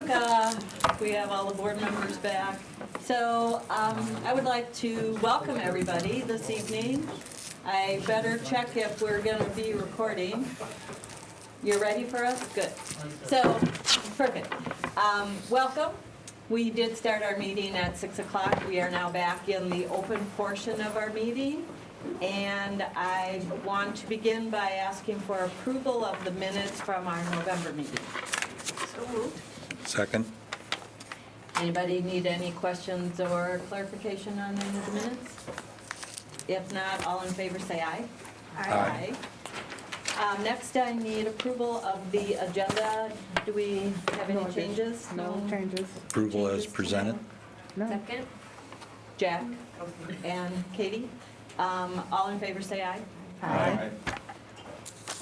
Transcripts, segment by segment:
We have all the board members back. So I would like to welcome everybody this evening. I better check if we're going to be recording. You're ready for us? Good. So, perfect. Welcome. We did start our meeting at 6 o'clock. We are now back in the open portion of our meeting. And I want to begin by asking for approval of the minutes from our November meeting. So moved. Second. Anybody need any questions or clarification on any of the minutes? If not, all in favor say aye. Aye. Next, I need approval of the agenda. Do we have any changes? No changes. Approval as presented. No. Second. Jack and Katie. All in favor say aye. Aye.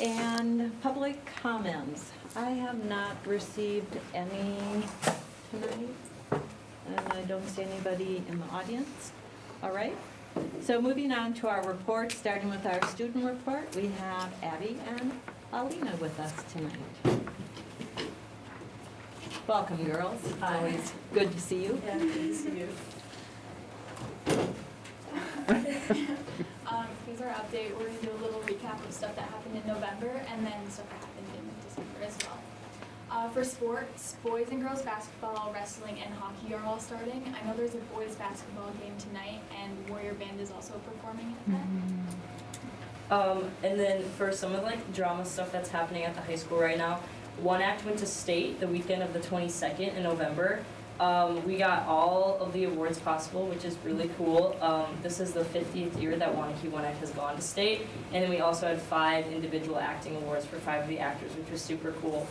And public comments. I have not received any tonight, and I don't see anybody in the audience. All right. So moving on to our report, starting with our student report, we have Abby and Alina with us tonight. Welcome, girls. It's always good to see you. Yeah, good to see you. Here's our update. We're going to do a little recap of stuff that happened in November and then stuff that happened in December as well. For sports, boys and girls basketball, wrestling, and hockey are all starting. I know there's a boys basketball game tonight, and Warrior Band is also performing at that. And then for some of like drama stuff that's happening at the high school right now, one act went to state the weekend of the 22nd in November. We got all of the awards possible, which is really cool. This is the 50th year that Waunakee One Act has gone to state, and then we also had 5 individual acting awards for 5 of the actors, which was super cool.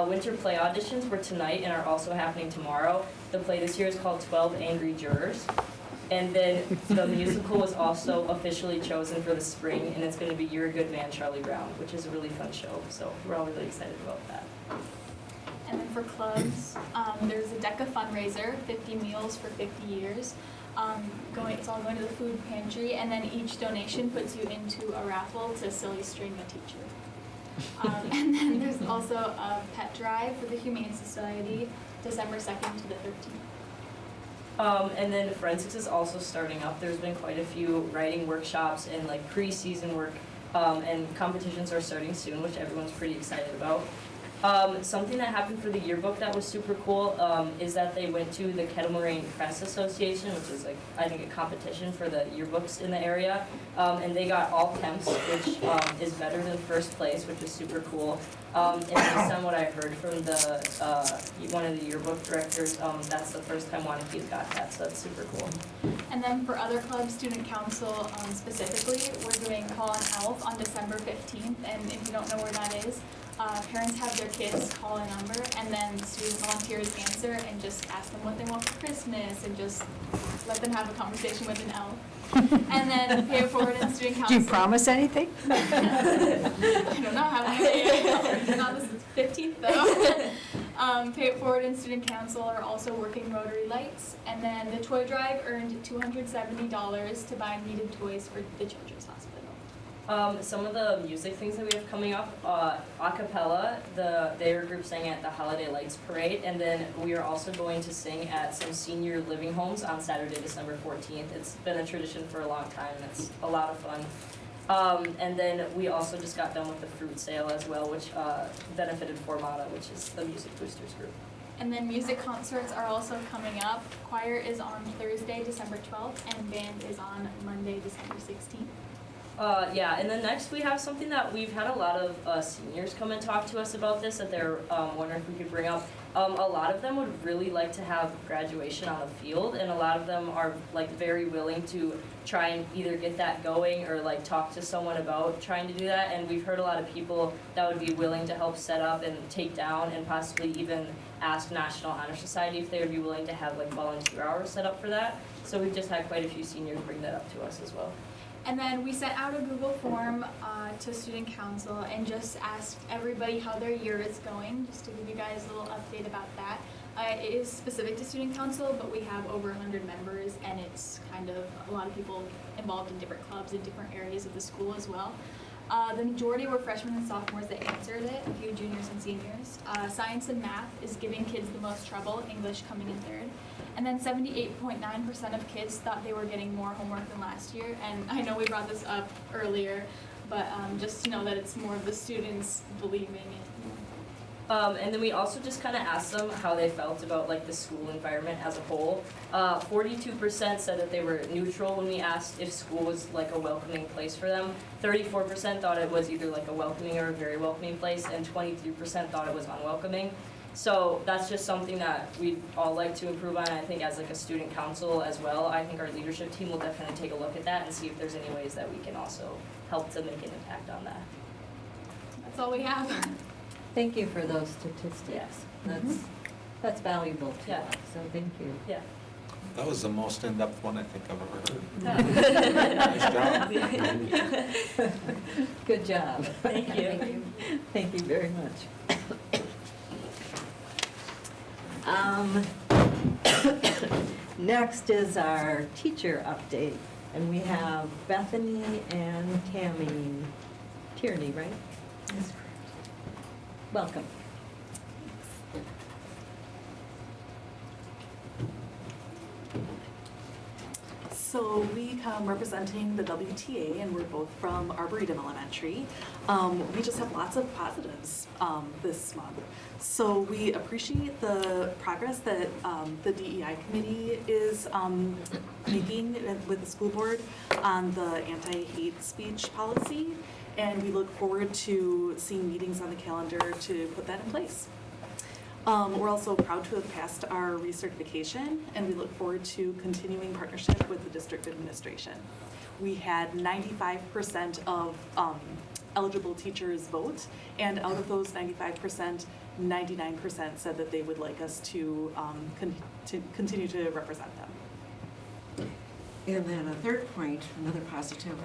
Winter play auditions were tonight and are also happening tomorrow. The play this year is called 12 Angry Jurors. And then the musical was also officially chosen for the spring, and it's going to be You're a Good Man, Charlie Brown, which is a really fun show. So we're all really excited about that. And then for clubs, there's a DECA fundraiser, 50 meals for 50 years. It's all going to the food pantry, and then each donation puts you into a raffle to silly string a teacher. And then there's also a pet drive for the Humane Society, December 2nd to the 13th. And then forensics is also starting up. There's been quite a few writing workshops and like pre-season work, and competitions are starting soon, which everyone's pretty excited about. Something that happened for the yearbook that was super cool is that they went to the Kettle Moraine Press Association, which is like I think a competition for the yearbooks in the area, and they got all temps, which is better than first place, which is super cool. And based on what I heard from the one of the yearbook directors, that's the first time Waunakee's got that, so that's super cool. And then for other clubs, student council specifically, we're doing Call on Elf on December 15th, and if you don't know where that is, parents have their kids call a number, and then student volunteers answer and just ask them what they want for Christmas, and just let them have a conversation with an elf. And then pay it forward in student council. Do you promise anything? I don't know how many. Not this is 15th though. Pay it forward and student council are also working Rotary Lights, and then the toy drive earned $270 to buy needed toys for the Children's Hospital. Some of the music things that we have coming up, a cappella, their group sang at the Holiday Lights Parade, and then we are also going to sing at some senior living homes on Saturday, December 14th. It's been a tradition for a long time, and it's a lot of fun. And then we also just got done with the fruit sale as well, which benefited Formata, which is the Music Boosters group. And then music concerts are also coming up. Choir is on Thursday, December 12th, and band is on Monday, December 16th. Yeah, and then next we have something that we've had a lot of seniors come and talk to us about this, that they're wondering if we could bring up. A lot of them would really like to have graduation on the field, and a lot of them are like very willing to try and either get that going or like talk to someone about trying to do that. And we've heard a lot of people that would be willing to help set up and take down, and possibly even ask National Honor Society if they would be willing to have like volunteer hours set up for that. So we've just had quite a few seniors bring that up to us as well. And then we sent out a Google form to student council and just asked everybody how their year is going, just to give you guys a little update about that. It is specific to student council, but we have over 100 members, and it's kind of a lot of people involved in different clubs in different areas of the school as well. The majority were freshmen and sophomores that answered it, a few juniors and seniors. Science and math is giving kids the most trouble, English coming in third. And then 78.9% of kids thought they were getting more homework than last year. And I know we brought this up earlier, but just to know that it's more of the students believing it. And then we also just kind of asked them how they felt about like the school environment as a whole. 42% said that they were neutral when we asked if school was like a welcoming place for them. 34% thought it was either like a welcoming or a very welcoming place, and 23% thought it was unwelcoming. So that's just something that we'd all like to improve on. I think as like a student council as well, I think our leadership team will definitely take a look at that and see if there's any ways that we can also help to make an impact on that. That's all we have. Thank you for those statistics. That's valuable to Yeah. us, so thank you. Yeah. That was the most in-depth one I think I've ever heard. Nice job. Good job. Thank you. Thank you very much. Next is our teacher update, and we have Bethany and Tammy Tierney, right? That's correct. Welcome. So we come representing the WTA, and we're both from Arboretum Elementary. We just have lots of positives this month. So we appreciate the progress that the DEI committee is making with the school board on the anti-hate speech policy, and we look forward to seeing meetings on the calendar to put that in place. We're also proud to have passed our recertification, and we look forward to continuing partnership with the district administration. We had 95% of eligible teachers vote, and out of those 95%, 99% said that they would like us to continue to represent them. And then a third point, another positive,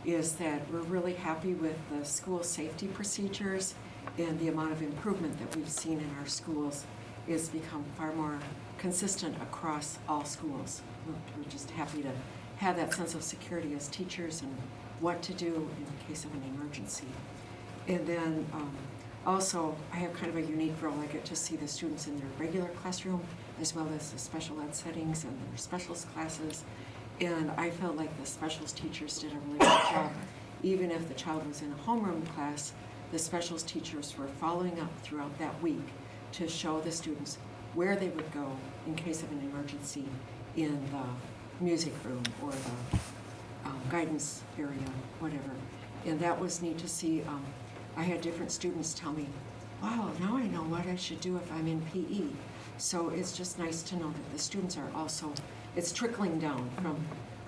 is that we're really happy with the school safety procedures, and the amount of improvement that we've seen in our schools is become far more consistent across all schools. We're just happy to have that sense of security as teachers and what to do in case of an emergency. And then also, I have kind of a unique role. I get to see the students in their regular classroom as well as the special ed settings and their specialist classes. And I felt like the specialist teachers did a really good job. Even if the child was in a homeroom class, the specialist teachers were following up throughout that week to show the students where they would go in case of an emergency in the music room or the guidance area, whatever. And that was neat to see. I had different students tell me, wow, now I know what I should do if I'm in PE. So it's just nice to know that the students are also, it's trickling down from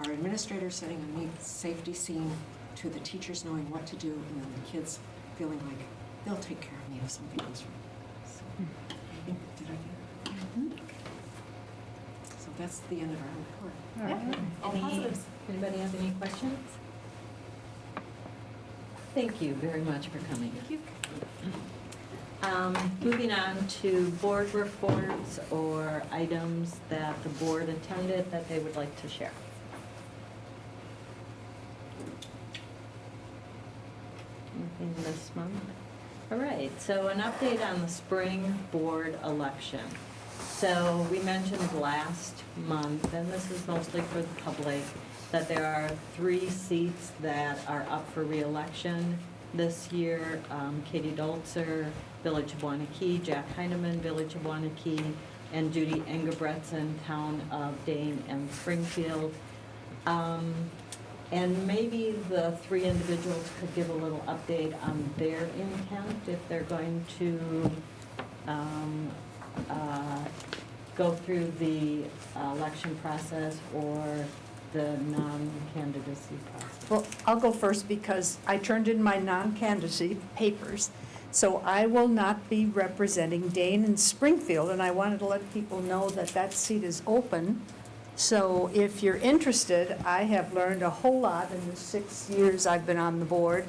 our administrators setting a neat safety scene to the teachers knowing what to do, and then the kids feeling like they'll take care of me if something goes wrong. So, I think, did I get it? So that's the end of our report. Yeah, all positives. Anybody have any questions? Thank you very much for coming. Thank you. Moving on to board reports or items that the board attended that they would like to share. Anything this month? All right, so an update on the spring board election. So we mentioned last month, and this is mostly for the public, that there are 3 seats that are up for re-election this year. Katie Dolzer, Village of Waunakee, Jack Heineman, Village of Waunakee, and Judy Engebretson, Town of Dane and Springfield. And maybe the 3 individuals could give a little update on their intent, if they're going to go through the election process or the non-candidacy process. Well, I'll go first because I turned in my non-candidacy papers. So I will not be representing Dane and Springfield, and I wanted to let people know that that seat is open. So if you're interested, I have learned a whole lot in the 6 years I've been on the board.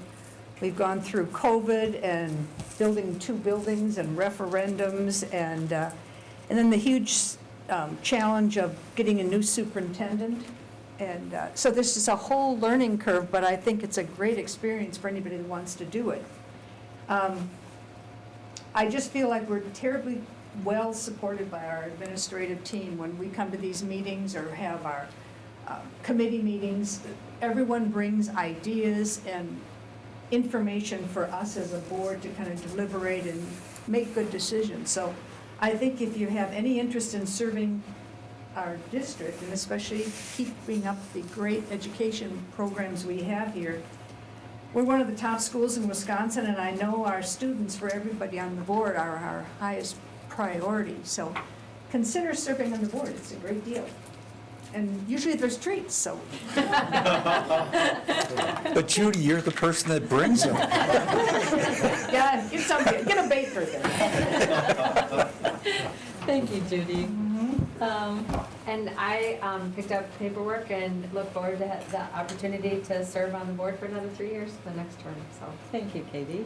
We've gone through COVID and building 2 buildings and referendums, and then the huge challenge of getting a new superintendent. And so this is a whole learning curve, but I think it's a great experience for anybody that wants to do it. I just feel like we're terribly well supported by our administrative team. When we come to these meetings or have our committee meetings, everyone brings ideas and information for us as a board to kind of deliberate and make good decisions. So I think if you have any interest in serving our district, and especially keeping up the great education programs we have here, we're one of the top schools in Wisconsin, and I know our students, for everybody on the board, are our highest priority. So consider serving on the board. It's a great deal. And usually there's treats, so. But Judy, you're the person that brings them. Yeah, get a baker there. Thank you, Judy. And I picked up paperwork and look forward to the opportunity to serve on the board for another 3 years, the next term, so. Thank you, Katie.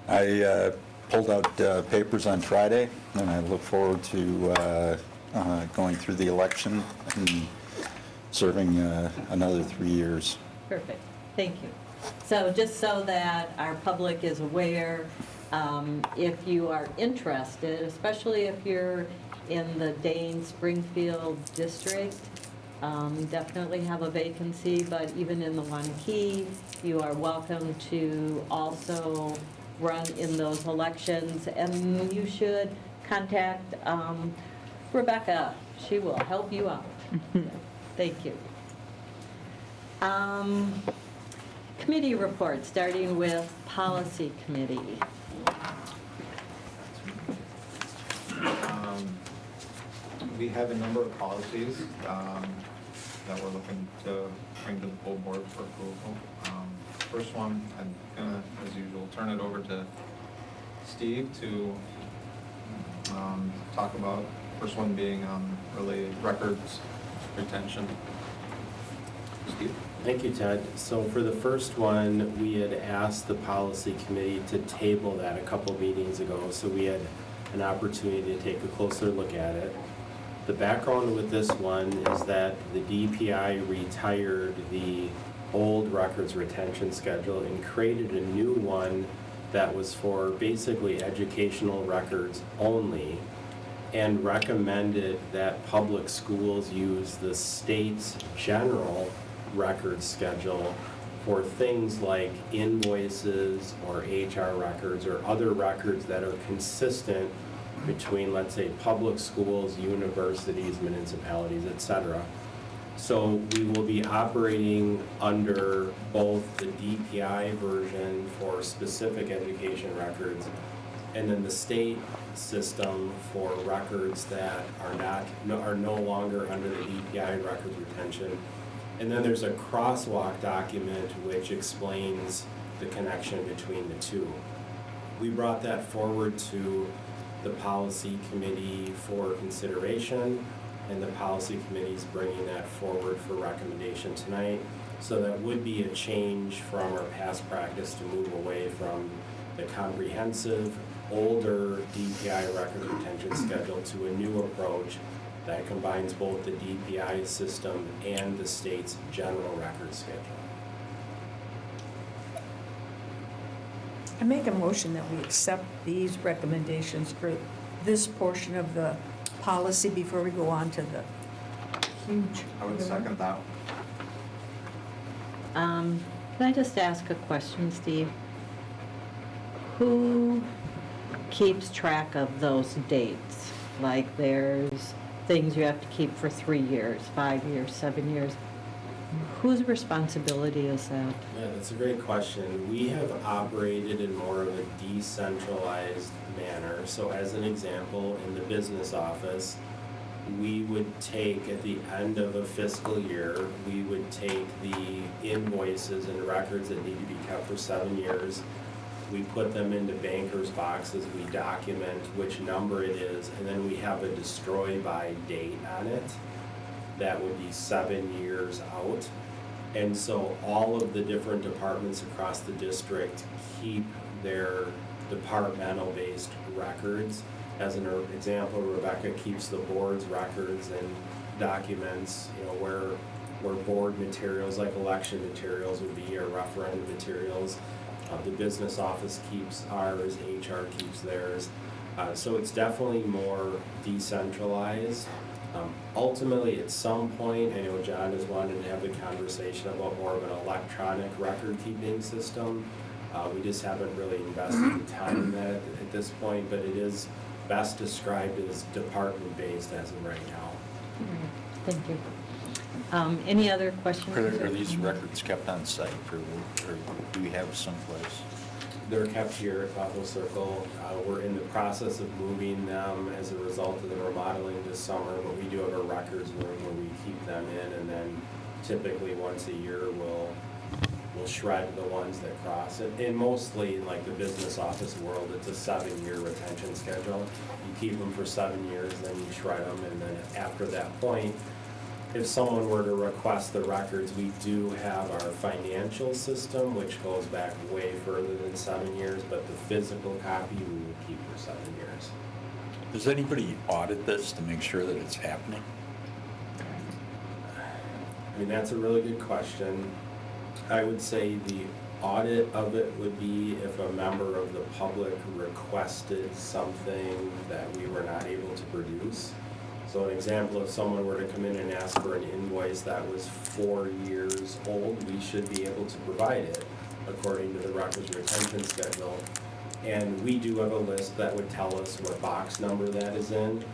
I pulled out papers on Friday, and I look forward to going through the election and serving another 3 years. Perfect, thank you. So just so that our public is aware, if you are interested, especially if you're in the Dane-Springfield district, definitely have a vacancy, but even in the Waunakee, you are welcome to also run in those elections, and you should contact Rebecca. She will help you out. Thank you. Committee reports, starting with Policy Committee. We have a number of policies that we're looking to bring to the full board for approval. First one, I'm gonna, as usual, turn it over to Steve to talk about. First one being related records retention. Steve? Thank you, Ted. So for the first one, we had asked the policy committee to table that a couple meetings ago, so we had an opportunity to take a closer look at it. The background with this one is that the DPI retired the old records retention schedule and created a new one that was for basically educational records only, and recommended that public schools use the state's general record schedule for things like invoices or HR records or other records that are consistent between, let's say, public schools, universities, municipalities, etc. So we will be operating under both the DPI version for specific education records and then the state system for records that are no longer under the DPI records retention. And then there's a crosswalk document which explains the connection between the two. We brought that forward to the policy committee for consideration, and the policy committee is bringing that forward for recommendation tonight. So that would be a change from our past practice to move away from the comprehensive, older DPI record retention schedule to a new approach that combines both the DPI system and the state's general record schedule. I make a motion that we accept these recommendations for this portion of the policy before we go on to the huge. I would second that. Can I just ask a question, Steve? Who keeps track of those dates? Like there's things you have to keep for 3 years, 5 years, 7 years. Whose responsibility is that? Yeah, that's a great question. We have operated in more of a decentralized manner. So as an example, in the business office, we would take, at the end of a fiscal year, we would take the invoices and records that need to be kept for 7 years. We put them into bankers' boxes, we document which number it is, and then we have a destroy by date on it. That would be 7 years out. And so all of the different departments across the district keep their departmental-based records. As an example, Rebecca keeps the board's records and documents, where where board materials like election materials would be, or referendum materials. The business office keeps ours, HR keeps theirs. So it's definitely more decentralized. Ultimately, at some point, I know John has wanted to have the conversation about more of an electronic record-keeping system. We just haven't really invested the time in that at this point, but it is best described as department-based as of right now. Thank you. Any other questions? Are these records kept on site, or do we have someplace? They're kept here at Buffalo Circle. We're in the process of moving them as a result of the remodeling this summer, but we do have a records room where we keep them in, and then typically once a year we'll shred the ones that cross it. And mostly, like the business office world, it's a 7-year retention schedule. You keep them for 7 years, then you shred them, and then after that point, if someone were to request the records, we do have our financial system, which goes back way further than 7 years, but the physical copy we would keep for 7 years. Does anybody audit this to make sure that it's happening? I mean, that's a really good question. I would say the audit of it would be if a member of the public requested something that we were not able to produce. So an example, if someone were to come in and ask for an invoice that was 4 years old, we should be able to provide it according to the records retention schedule. And we do have a list that would tell us what box number that is in.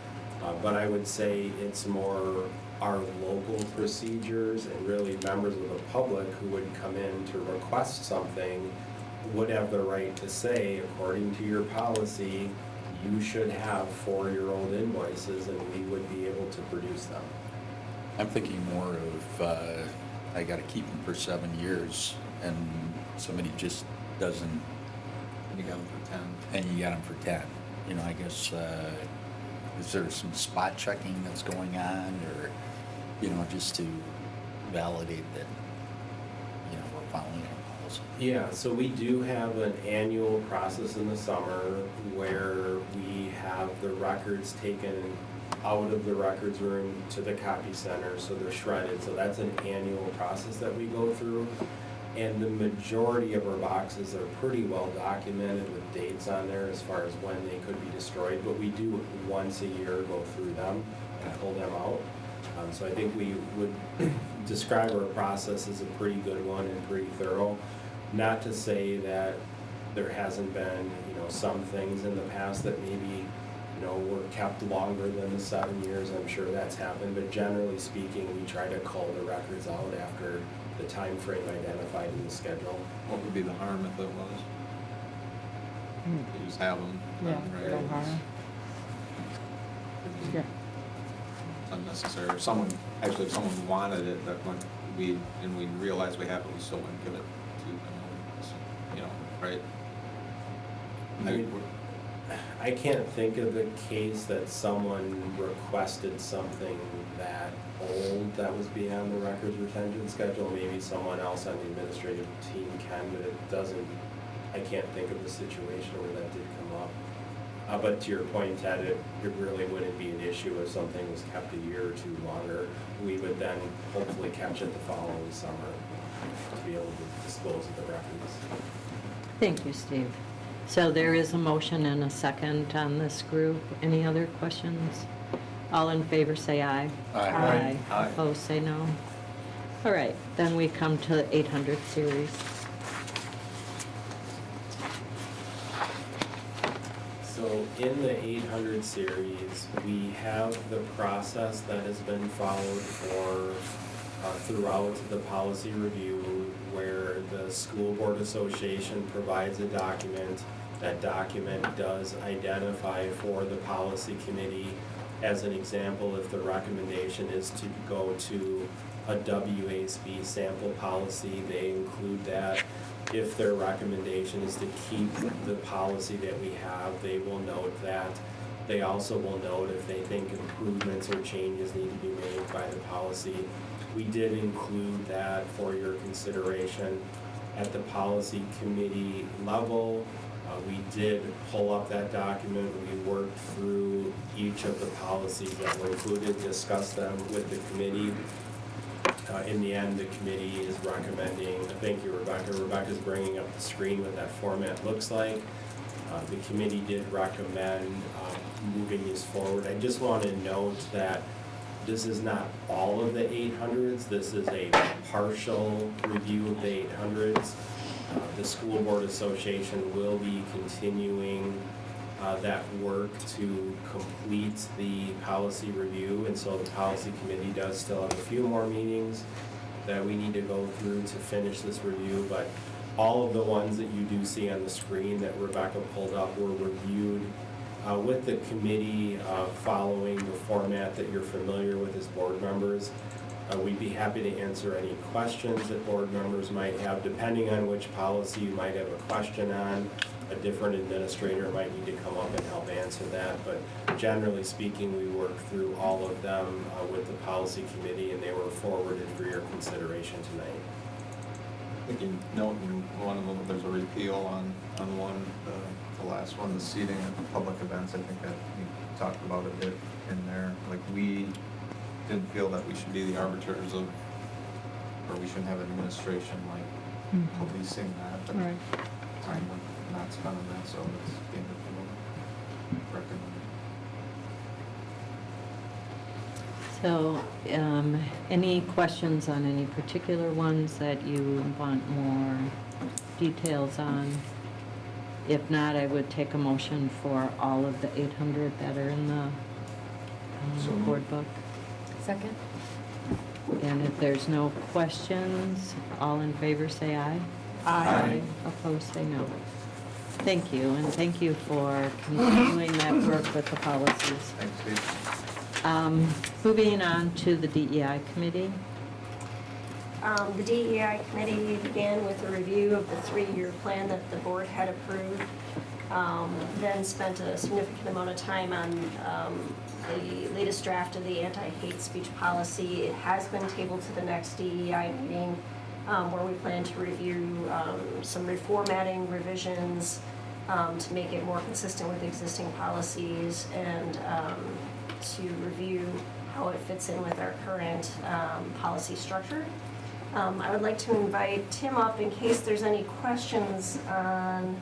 But I would say it's more our local procedures, and really members of the public who would come in to request something would have the right to say, according to your policy, you should have 4-year-old invoices, and we would be able to produce them. I'm thinking more of, I gotta keep them for 7 years, and somebody just doesn't. You got them for 10. And you got them for 10. You know, I guess, is there some spot checking that's going on, or, you know, just to validate that, you know, we're following our policy? Yeah, so we do have an annual process in the summer where we have the records taken out of the records room to the copy center, so they're shredded. So that's an annual process that we go through. And the majority of our boxes are pretty well documented with dates on there as far as when they could be destroyed, but we do once a year go through them and pull them out. So I think we would describe our process as a pretty good one and pretty thorough. Not to say that there hasn't been, you know, some things in the past that maybe, you know, were kept longer than the 7 years. I'm sure that's happened, but generally speaking, we try to cull the records out after the time frame identified in the schedule. What would be the harm if it was? You just have them. Yeah, no harm. Yeah. It's unnecessary. If someone wanted it, that when we realized we have it, we still wouldn't give it to them. You know, right? I can't think of a case that someone requested something that old that was beyond the records retention schedule. Maybe someone else on the administrative team can, but it doesn't, I can't think of a situation where that did come up. But to your point, Ted, it really wouldn't be an issue if something was kept a year or two longer. We would then hopefully catch it the following summer to be able to dispose of the records. Thank you, Steve. So there is a motion and a second on this group. Any other questions? All in favor say aye. Aye. Aye. Opposed say no. All right, then we come to the 800 series. So in the 800 series, we have the process that has been followed for throughout the policy review, where the school board association provides a document. That document does identify for the policy committee, as an example, if the recommendation is to go to a WASB sample policy, they include that. If their recommendation is to keep the policy that we have, they will note that. They also will note if they think improvements or changes need to be made by the policy. We did include that for your consideration. At the policy committee level, we did pull up that document. We worked through each of the policies that were included, discussed them with the committee. In the end, the committee is recommending, thank you, Rebecca. Rebecca's bringing up the screen what that format looks like. The committee did recommend moving these forward. I just want to note that this is not all of the 800s. This is a partial review of the 800s. The School Board Association will be continuing that work to complete the policy review, and so the policy committee does still have a few more meetings that we need to go through to finish this review, but all of the ones that you do see on the screen that Rebecca pulled up were reviewed with the committee following the format that you're familiar with as board members. We'd be happy to answer any questions that board members might have, depending on which policy you might have a question on. A different administrator might need to come up and help answer that, but generally speaking, we worked through all of them with the policy committee, and they were forwarded for your consideration tonight. I think you note in one of them, there's a repeal on one, the last one, the seating at public events. I think that we talked about a bit in there. Like, we didn't feel that we should be the arbiters of, or we shouldn't have administration like policing that. But time not spent on that, so it's being recommended. So, any questions on any particular ones that you want more details on? If not, I would take a motion for all of the 800 that are in the board book. Second? And if there's no questions, all in favor say aye. Aye. Opposed, say no. Thank you, and thank you for continuing that work with the policies. Thanks, Steve. Moving on to the DEI committee. The DEI committee began with a review of the 3-year plan that the board had approved, then spent a significant amount of time on the latest draft of the anti-hate speech policy. It has been tabled to the next DEI meeting, where we plan to review some reformatting revisions to make it more consistent with existing policies, and to review how it fits in with our current policy structure. I would like to invite Tim up in case there's any questions on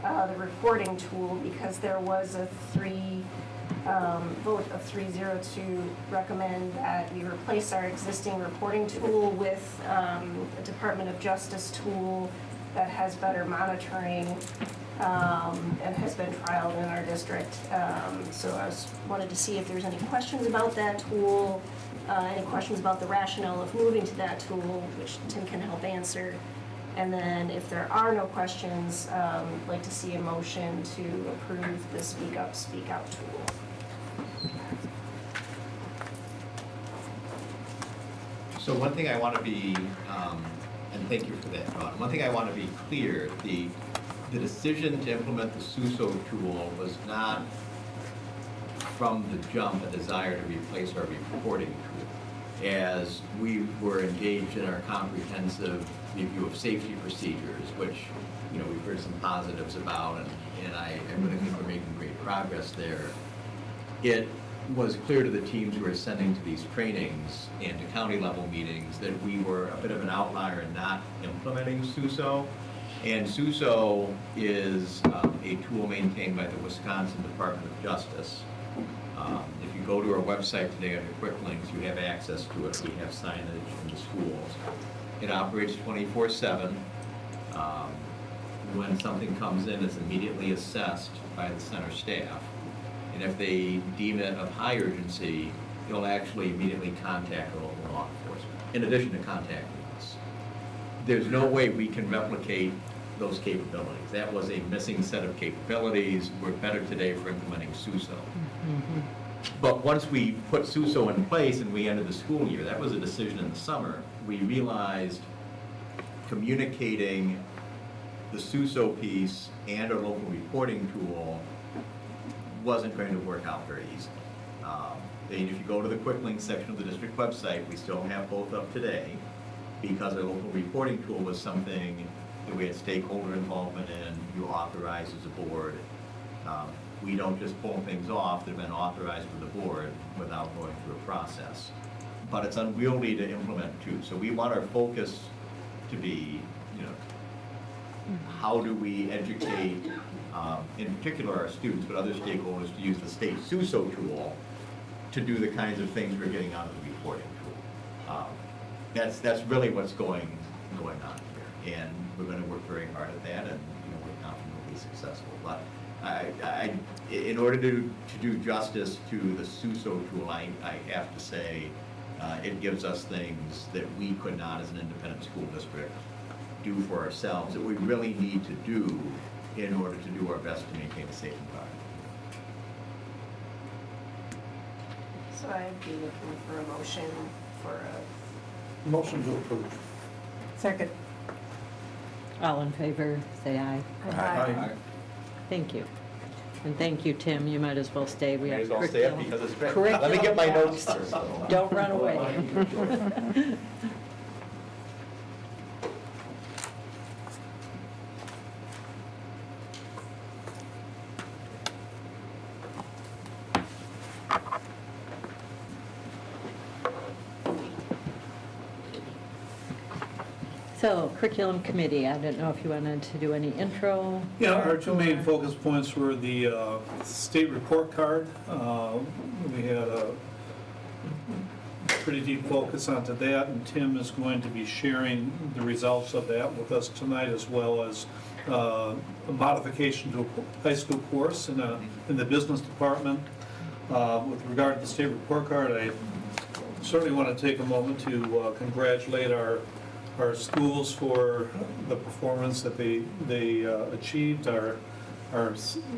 the reporting tool, because there was a vote of 3-0 to recommend that we replace our existing reporting tool with a Department of Justice tool that has better monitoring and has been trialed in our district. So I wanted to see if there's any questions about that tool, any questions about the rationale of moving to that tool, which Tim can help answer. And then if there are no questions, I'd like to see a motion to approve the Speak Up, Speak Out tool. So one thing I want to be, and thank you for that, Ron. One thing I want to be clear, the decision to implement the SUSO tool was not from the jump a desire to replace our reporting tool. As we were engaged in our comprehensive review of safety procedures, which, you know, we've heard some positives about, and I really think we're making great progress there. It was clear to the teams who were ascending to these trainings and to county level meetings that we were a bit of an outlier in not implementing SUSO. And SUSO is a tool maintained by the Wisconsin Department of Justice. If you go to our website today under Quick Links, you have access to it. We have signage in the schools. It operates 24/7. When something comes in, it's immediately assessed by the center staff. And if they deem it of high urgency, they'll actually immediately contact local law enforcement, in addition to contacting us. There's no way we can replicate those capabilities. That was a missing set of capabilities. We're better today for implementing SUSO. But once we put SUSO in place and we ended the school year, that was a decision in the summer, we realized communicating the SUSO piece and our local reporting tool wasn't going to work out very easily. And if you go to the quick link section of the district website, we still have both up today, because our local reporting tool was something that we had stakeholder involvement in, you authorize as a board. We don't just pull things off that have been authorized for the board without going through a process. but it's unwieldy to implement too. So we want our focus to be, how do we educate, in particular our students, but other stakeholders to use the state SUSO tool to do the kinds of things we're getting out of the reporting tool. That's really what's going on here, and we're going to work very hard at that, and we're confident we'll be successful. But in order to do justice to the SUSO tool, I have to say it gives us things that we could not, as an independent school district, do for ourselves, that we really need to do in order to do our best to maintain a safe environment. So I'd be looking for a motion for a. Motion to approve. Second. All in favor, say aye. Aye. Thank you. And thank you, Tim. You might as well stay. We May have as well stay up curriculum. because it's great. Let me get my Curriculum notes next. first. Don't run away. So curriculum committee, I didn't know if you wanted to do any intro. Yeah, our two main focus points were the state report card. We had a pretty deep focus onto that, and Tim is going to be sharing the results of that with us tonight, as well as a modification to a high school course in the business department. With regard to the state report card, I certainly want to take a moment to congratulate our schools for the performance that they achieved. Our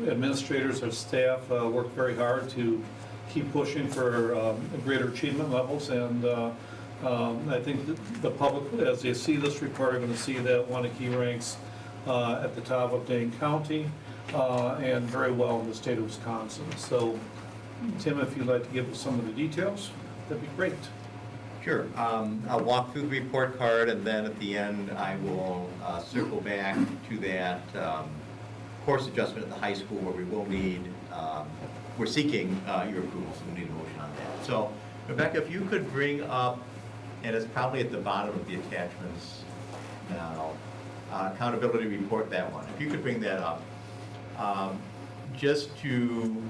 administrators, our staff worked very hard to keep pushing for greater achievement levels, and I think the public, as they see this report, are going to see that Waunakee ranks at the top of Dane County and very well in the state of Wisconsin. So, Tim, if you'd like to give us some of the details, that'd be great. Sure. I'll walk through the report card, and then at the end, I will circle back to that course adjustment at the high school where we will need, we're seeking your approval, so we'll need a motion on that. So, Rebecca, if you could bring up, and it's probably at the bottom of the attachments now, accountability report, that one. If you could bring that up. Just to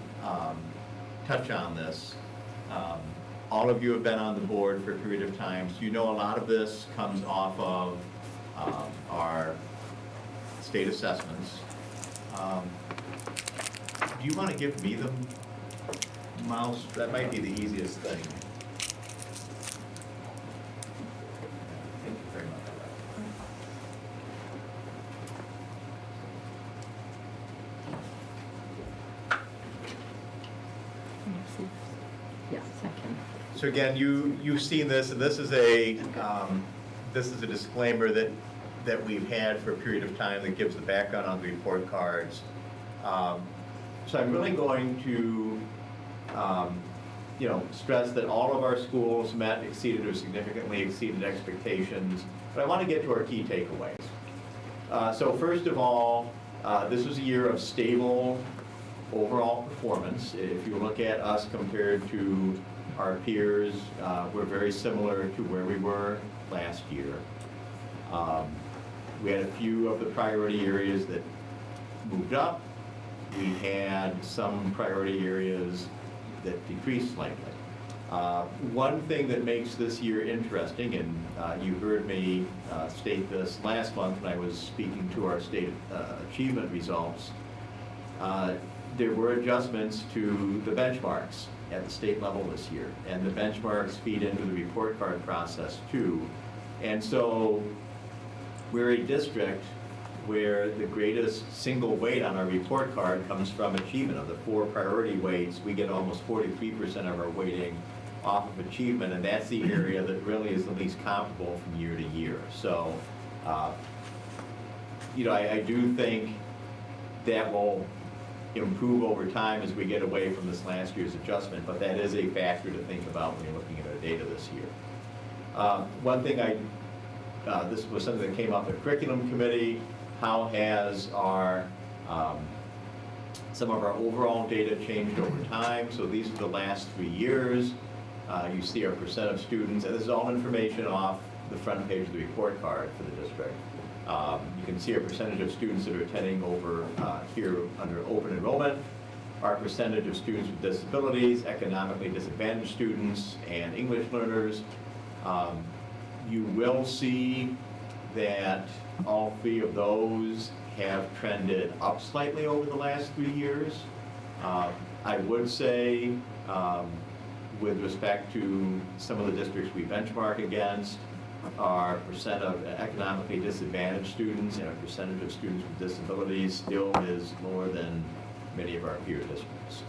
touch on this, all of you have been on the board for a period of time, so you know a lot of this comes off of our state assessments. Do you want to give me the mouse? That might be the easiest thing. Thank you very much. Yes, second. So again, you've seen this, and this is a disclaimer that we've had for a period of time that gives the background on the report cards. So I'm really going to stress that all of our schools met, exceeded, or significantly exceeded expectations, but I want to get to our key takeaways. So first of all, this was a year of stable overall performance. If you look at us compared to our peers, we're very similar to where we were last year. We had a few of the priority areas that moved up. We had some priority areas that decreased slightly. One thing that makes this year interesting, and you heard me state this last month when I was speaking to our state achievement results, there were adjustments to the benchmarks at the state level this year, and the benchmarks feed into the report card process too. And so we're a district where the greatest single weight on our report card comes from achievement. Of the 4 priority weights, we get almost 43% of our weighting off of achievement, and that's the area that really is the least comparable from year to year. So, I do think that will improve over time as we get away from this last year's adjustment, but that is a factor to think about when you're looking at our data this year. One thing this was something that came up at the curriculum committee. How has some of our overall data changed over time? So these are the last 3 years. You see our percent of students, and this is all information off the front page of the report card for the district. You can see our percentage of students that are attending over here under open enrollment, our percentage of students with disabilities, economically disadvantaged students, and English learners. You will see that all three of those have trended up slightly over the last 3 years. I would say, with respect to some of the districts we benchmark against, our percent of economically disadvantaged students and our percentage of students with disabilities still is lower than many of our peer districts.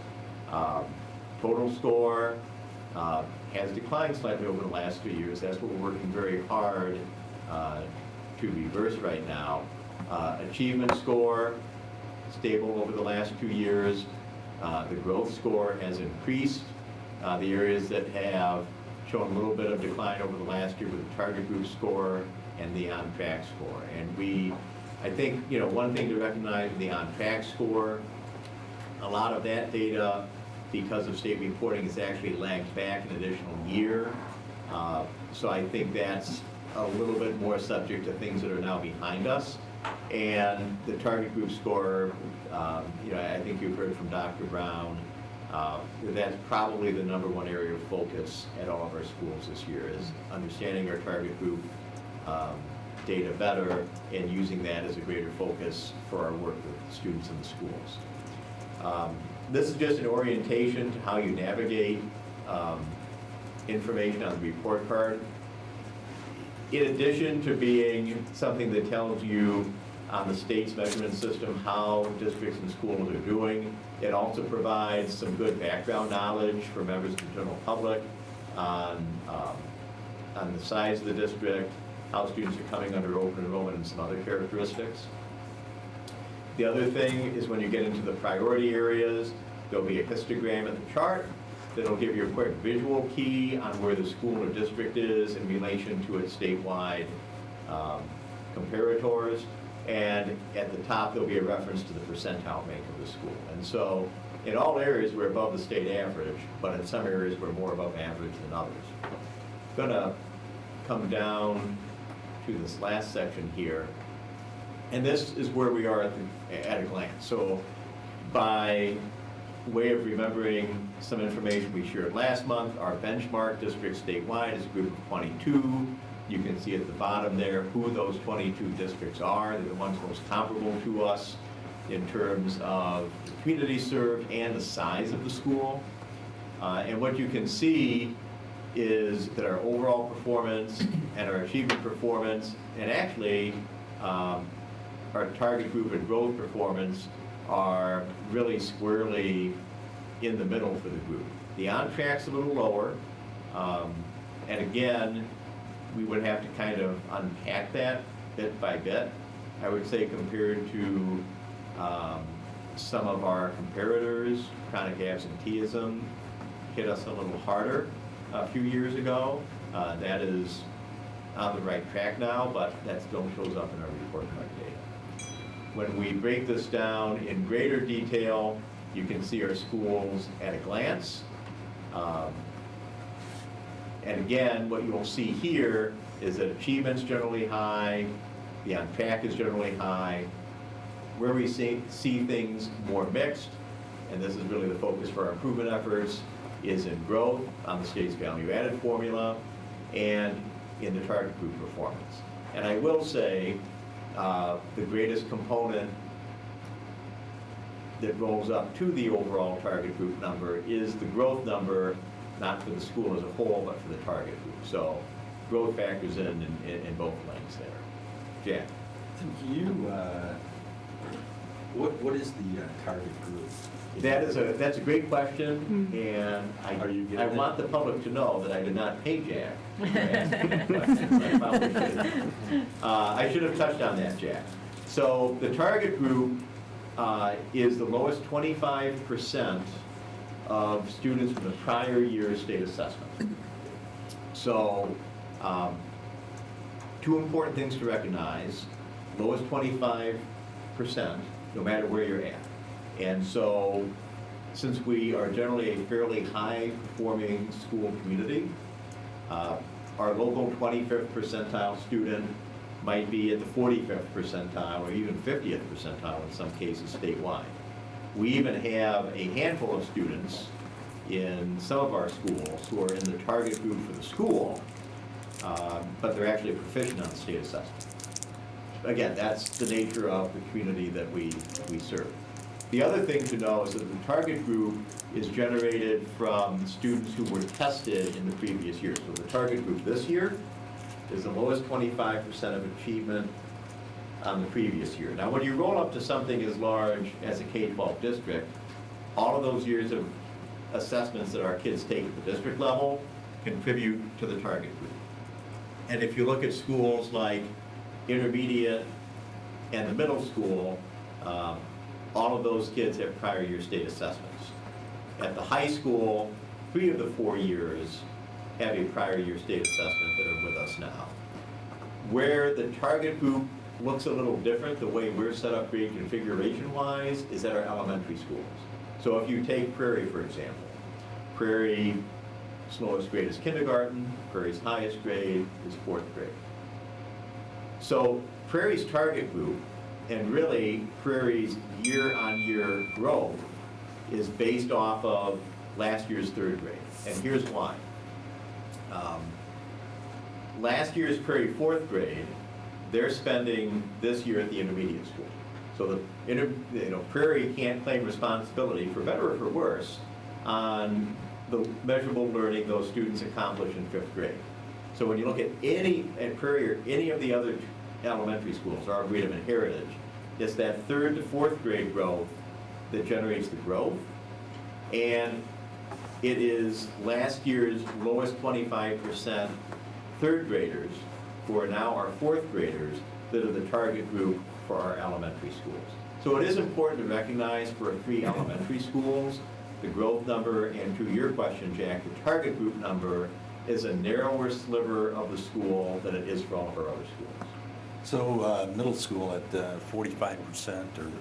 Total score has declined slightly over the last 2 years. That's what we're working very hard to reverse right now. Achievement score, stable over the last 2 years. The growth score has increased. The areas that have shown a little bit of decline over the last year with the target group score and the on-track score. And I think, one thing to recognize with the on-track score, a lot of that data, because of state reporting, is actually lagged back an additional year. So I think that's a little bit more subject to things that are now behind us. And the target group score, I think you've heard from Dr. Brown, that's probably the #1 area of focus at all of our schools this year, is understanding our target group data better and using that as a greater focus for our work with students in the schools. This is just an orientation to how you navigate information on the report card. In addition to being something that tells you on the state's measurement system how districts and schools are doing, it also provides some good background knowledge for members of the general public on the size of the district, how students are coming under open enrollment, and some other characteristics. The other thing is when you get into the priority areas, there'll be a histogram in the chart that'll give you a quick visual key on where the school or district is in relation to its statewide comparators. And at the top, there'll be a reference to the percentile make of the school. And so in all areas, we're above the state average, but in some areas, we're more above average than others. I'm gonna come down to this last section here. And this is where we are at a glance. So by way of remembering some information we shared last month, our benchmark district statewide is a group of 22. You can see at the bottom there who those 22 districts are. They're the ones most comparable to us in terms of the community served and the size of the school. And what you can see is that our overall performance and our achievement performance, and actually our target group and growth performance, are really squarely in the middle for the group. The on-track's a little lower, and again, we would have to kind of unpack that bit by bit. I would say compared to some of our comparators, chronic absenteeism hit us a little harder a few years ago. That is on the right track now, but that still shows up in our report card data. When we break this down in greater detail, you can see our schools at a glance. And again, what you will see here is that achievement's generally high, the on-track is generally high. Where we see things more mixed, and this is really the focus for our improvement efforts, is in growth on the state's value-added formula and in the target group performance. And I will say the greatest component that rolls up to the overall target group number is the growth number, not for the school as a whole, but for the target group. So growth factors in both lanes there. Jack? What is the target group? That's a great question, and I want the public to know that I did not pay Jack to ask questions. I probably should. I should have touched on that, Jack. So the target group is the lowest 25% of students from the prior year's state assessment. So two important things to recognize: lowest 25%, no matter where you're at. And so since we are generally a fairly high-performing school community, our local 25th percentile student might be at the 45th percentile or even 50th percentile in some cases statewide. We even have a handful of students in some of our schools who are in the target group for the school, but they're actually proficient on the state assessment. Again, that's the nature of the community that we serve. The other thing to know is that the target group is generated from students who were tested in the previous year. So the target group this year is the lowest 25% of achievement on the previous year. Now, when you roll up to something as large as a K-12 district, all of those years of assessments that our kids take at the district level contribute to the target group. And if you look at schools like intermediate and the middle school, all of those kids have prior year state assessments. At the high school, 3 of the 4 years have a prior year state assessment that are with us now. Where the target group looks a little different, the way we're set up grade configuration-wise, is at our elementary schools. So if you take Prairie, for example, Prairie's lowest grade is kindergarten, Prairie's highest grade is 4th grade. So Prairie's target group, and really Prairie's year-on-year growth, is based off of last year's 3rd grade. And here's why. Last year's Prairie 4th grade, they're spending this year at the intermediate school. So Prairie can't claim responsibility, for better or for worse, on the measurable learning those students accomplish in 5th grade. So when you look at Prairie or any of the other elementary schools, Arboretum and Heritage, it's that 3rd to 4th grade growth that generates the growth. And it is last year's lowest 25% 3rd graders, who are now our 4th graders, that are the target group for our elementary schools. So it is important to recognize for 3 elementary schools, the growth number, and to your question, Jack, the target group number is a narrower sliver of the school than it is for all of our other schools. So middle school at 45% or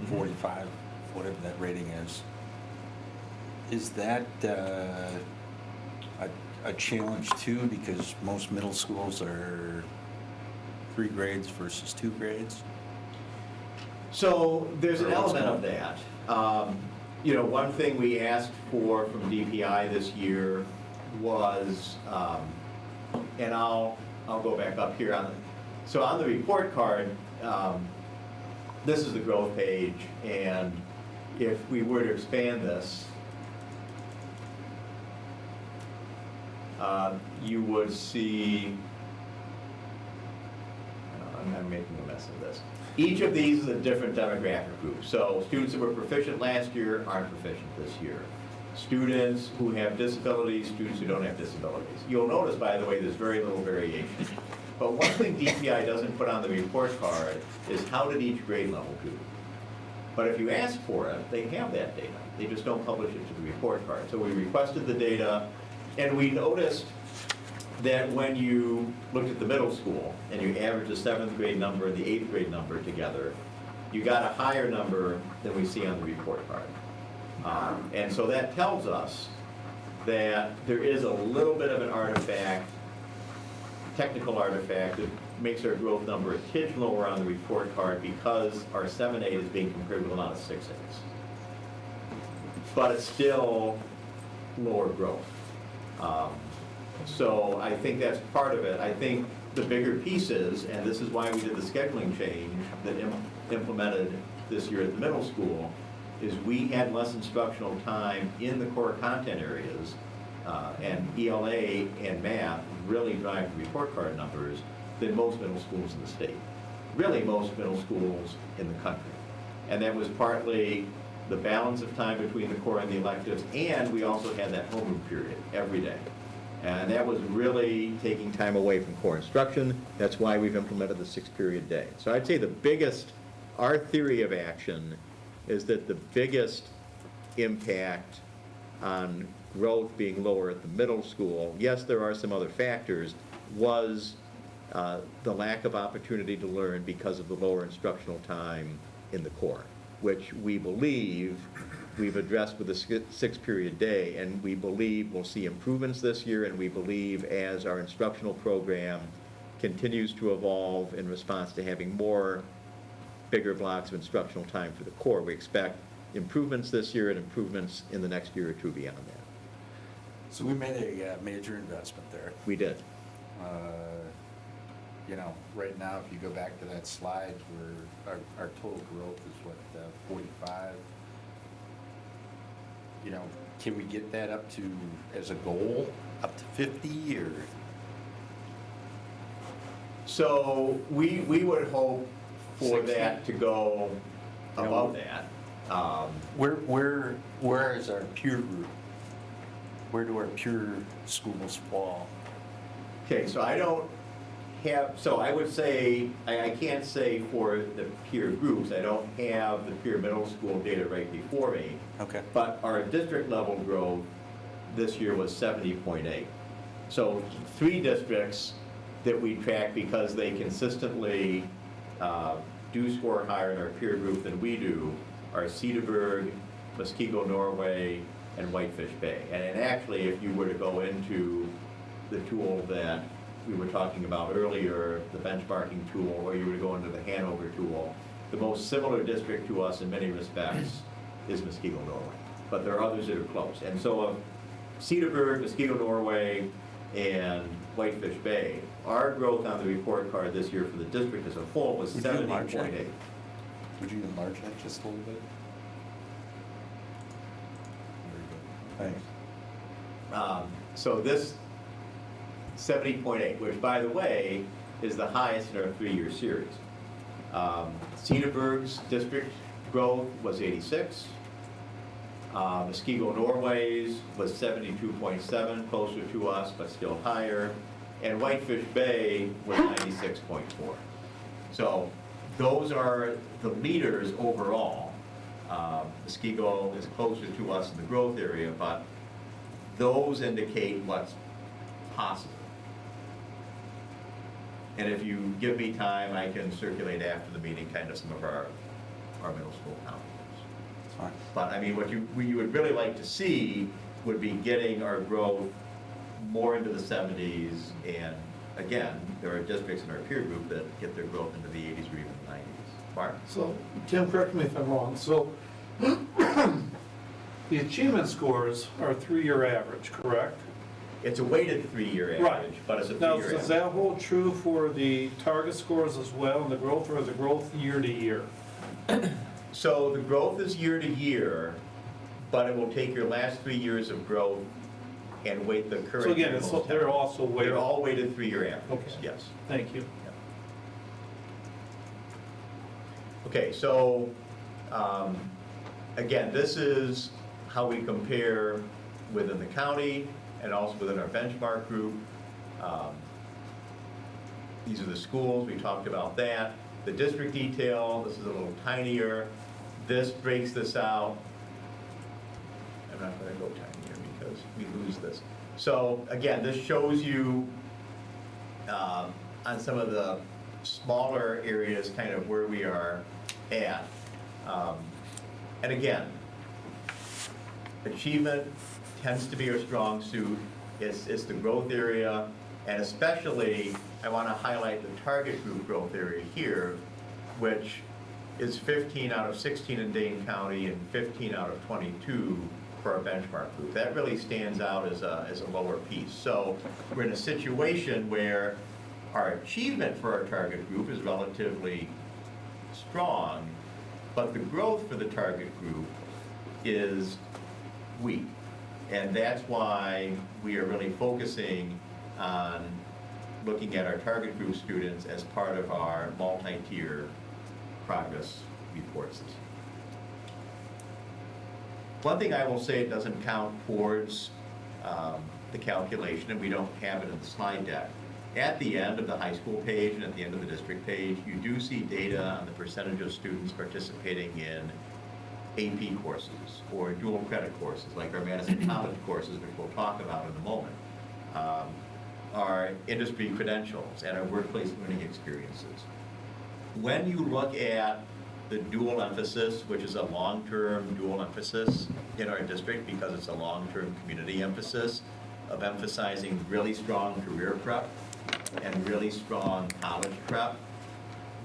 45, whatever that rating is that a challenge too, because most middle schools are 3 grades versus 2 grades? So there's an element of that. One thing we asked for from DPI this year was, and I'll go back up here so on the report card, this is the growth page, and if we were to expand this, you would see, I'm making a mess of this. Each of these is a different demographic group. So students that were proficient last year aren't proficient this year. Students who have disabilities, students who don't have disabilities. You'll notice, by the way, there's very little variation. But one thing DPI doesn't put on the report card is how did each grade level do. But if you ask for it, they have that data. They just don't publish it to the report card. So we requested the data, and we noticed that when you looked at the middle school and you averaged the 7th grade number and the 8th grade number together, you got a higher number than we see on the report card. And so that tells us that there is a little bit of an artifact, technical artifact, that makes our growth number a tidge lower on the report card because our 7-8 is being compared with a lot of 6-8s. But it's still lower growth. So I think that's part of it. I think the bigger piece is, and this is why we did the scheduling change that implemented this year at the middle school, is we had less instructional time in the core content areas, and ELA and math really drive the report card numbers than most middle schools in the state. Really most middle schools in the country. And that was partly the balance of time between the core and the electives, and we also had that homeroom period every day. And that was really taking time away from core instruction. That's why we've implemented the 6-period day. So I'd say our theory of action is that the biggest impact on growth being lower at the middle school, yes, there are some other factors, was the lack of opportunity to learn because of the lower instructional time in the core, which we believe we've addressed with the six-period day, and we believe we'll see improvements this year, and we believe as our instructional program continues to evolve in response to having more bigger blocks of instructional time for the core, we expect improvements this year and improvements in the next year or two beyond that. So we made a major investment there. We did. You know, right now, if you go back to that slide where our total growth is what, 45? You know, can we get that up to, as a goal, up to 50 or? So we would hope for 60? that to go above that. Where is our peer group? Where do our peer schools fall? Okay, so I don't have, so I would say, I can't say for the peer groups, I don't have the peer middle school data right before me. Okay. But our district level growth this year was 70.8. So 3 districts that we track because they consistently do score higher in our peer group than we do are Cedarburg, Muskego, Norway, and Whitefish Bay. And actually, if you were to go into the tool that we were talking about earlier, the benchmarking tool, or you were to go into the Hanover tool, the most similar district to us in many respects is Muskego, Norway. But there are others that are close. And so of Cedarburg, Muskego, Norway, and Whitefish Bay, our growth on the report card this year for the district as a whole was 70.8. Would you enlarge that just a little bit? Very good. Thanks. So this 70.8, which by the way, is the highest in our 3-year series. Cedarburg's district growth was 86. Muskego, Norway's was 72.7, closer to us, but still higher. And Whitefish Bay was 96.4. So those are the leaders overall. Muskego is closer to us in the growth area, but those indicate what's possible. And if you give me time, I can circulate after the meeting kind of some of our middle school compliments. Fine. But I mean, what you would really like to see would be getting our growth more into the 70s. And again, there are districts in our peer group that get their growth into the 80s or even the 90s. Mark? So, Tim, correct me if I'm wrong. So, the achievement scores are 3-year average, correct? It's a weighted 3-year average, Right. but it's a 3-year Now, average. does that hold true for the target scores as well, and the growth, or is the growth year to year? So the growth is year to year, but it will take your last 3 years of growth and weight the current. So again, year it's, most they're heavily. also weighted. They're all weighted 3-year averages, Okay. yes. Thank you. Okay, so, again, this is how we compare within the county and also within our benchmark group. These are the schools, we talked about that. The district detail, this is a little tinier. This breaks this out. I'm not gonna go tinier because we lose this. So, again, this shows you on some of the smaller areas kind of where we are at. And again, achievement tends to be our strong suit. It's the growth area, and especially I want to highlight the target group growth area here, which is 15 out of 16 in Dane County and 15 out of 22 for our benchmark group. That really stands out as a lower piece. So we're in a situation where our achievement for our target group is relatively strong, but the growth for the target group is weak. And that's why we are really focusing on looking at our target group students as part of our multi-tier progress reports. One thing I will say, it doesn't count towards the calculation, and we don't have it in the slide deck. At the end of the high school page and at the end of the district page, you do see data on the percentage of students participating in AP courses or dual credit courses, like our Madison College courses, which we'll talk about in a moment, our industry credentials and our workplace learning experiences. When you look at the dual emphasis, which is a long-term dual emphasis in our district because it's a long-term community emphasis of emphasizing really strong career prep and really strong college prep.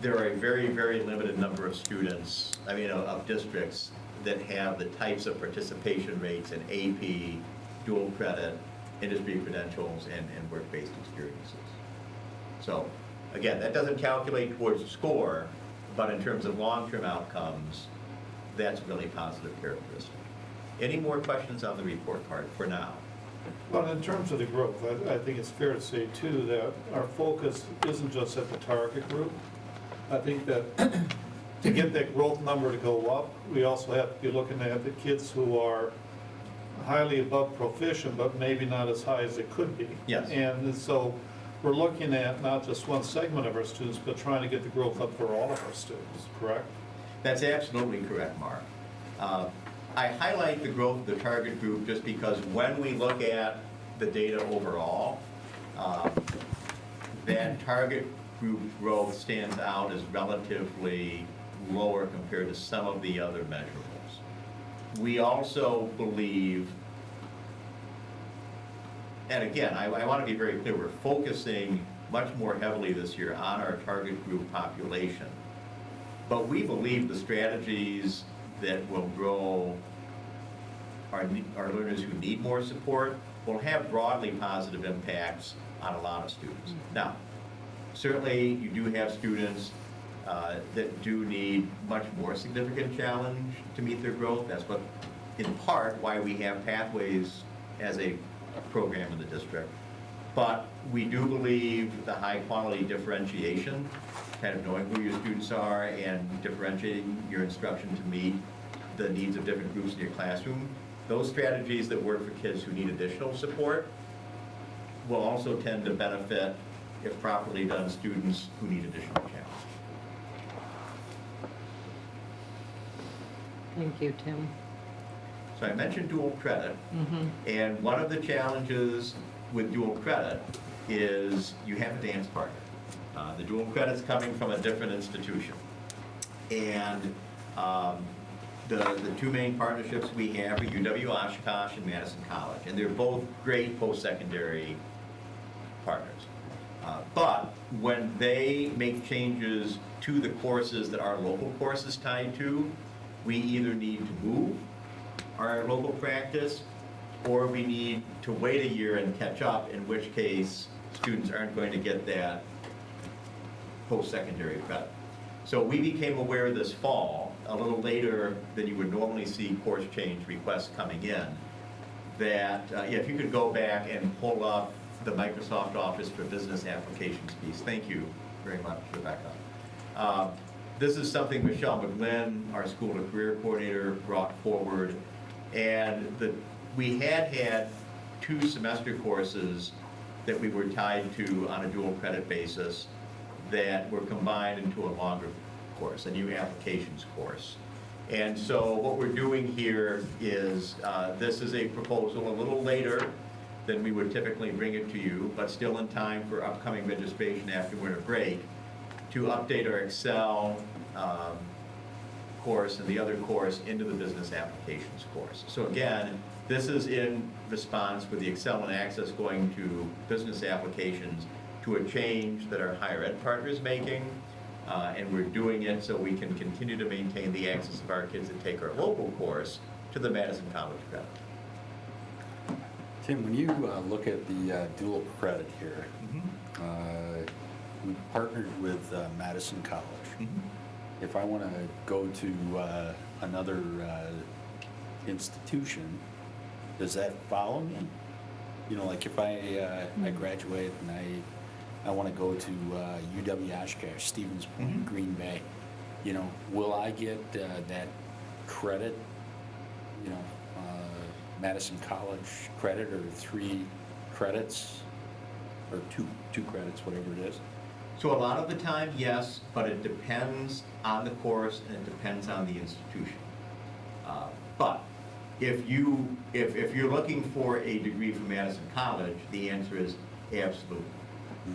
There are a very, very limited number of students, of districts that have the types of participation rates in AP, dual credit, industry credentials, and work-based experiences. So, again, that doesn't calculate towards the score, but in terms of long-term outcomes, that's a really positive characteristic. Any more questions on the report card for now? Well, in terms of the growth, I think it's fair to say too that our focus isn't just at the target group. I think that to get that growth number to go up, we also have to be looking at the kids who are highly above proficient, but maybe not as high as it could be. Yes. And so we're looking at not just one segment of our students, but trying to get the growth up for all of our students, correct? That's absolutely correct, Mark. I highlight the growth of the target group just because when we look at the data overall, that target group growth stands out as relatively lower compared to some of the other measurables. We also believe, and again, I want to be very clear, we're focusing much more heavily this year on our target group population. But we believe the strategies that will grow our learners who need more support will have broadly positive impacts on a lot of students. Now, certainly you do have students that do need much more significant challenge to meet their growth. That's what, in part, why we have Pathways as a program in the district. But we do believe the high quality differentiation, kind of knowing who your students are and differentiating your instruction to meet the needs of different groups in your classroom, those strategies that work for kids who need additional support will also tend to benefit, if properly done, students who need additional challenge. Thank you, Tim. So I mentioned dual credit, and one of the challenges with dual credit is you have a dance partner. The dual credit's coming from a different institution. And the two main partnerships we have are UW-Oshkosh and Madison College, and they're both great post-secondary partners. But when they make changes to the courses that our local course is tied to, we either need to move our local practice, or we need to wait a year and catch up, in which case students aren't going to get that post-secondary credit. So we became aware this fall, a little later than you would normally see course change requests coming in, that if you could go back and pull up the Microsoft Office for Business Applications piece. Thank you very much, Rebecca. This is something Michelle McGlynn, our School to Career Coordinator, brought forward. And we had 2 semester courses that we were tied to on a dual credit basis that were combined into a longer course, a new applications course. And so what we're doing here is, this is a proposal a little later than we would typically bring it to you, but still in time for upcoming registration after winter break, to update our Excel course and the other course into the business applications course. So again, this is in response with the Excel and Access going to business applications to a change that our higher ed partner is making, and we're doing it so we can continue to maintain the access of our kids that take our local course to the Madison College credit. Tim, when you look at the dual credit here, we partnered with Madison College. If I want to go to another institution, does that follow me? You know, like if I graduate and I want to go to UW-Oshkosh, Stevens Point, Green Bay, you know, will I get that credit, you know, Madison College credit, or 3 credits, or two credits, whatever it is? So a lot of the time, yes, but it depends on the course and it depends on the institution. But if you're looking for a degree from Madison College, the answer is absolutely.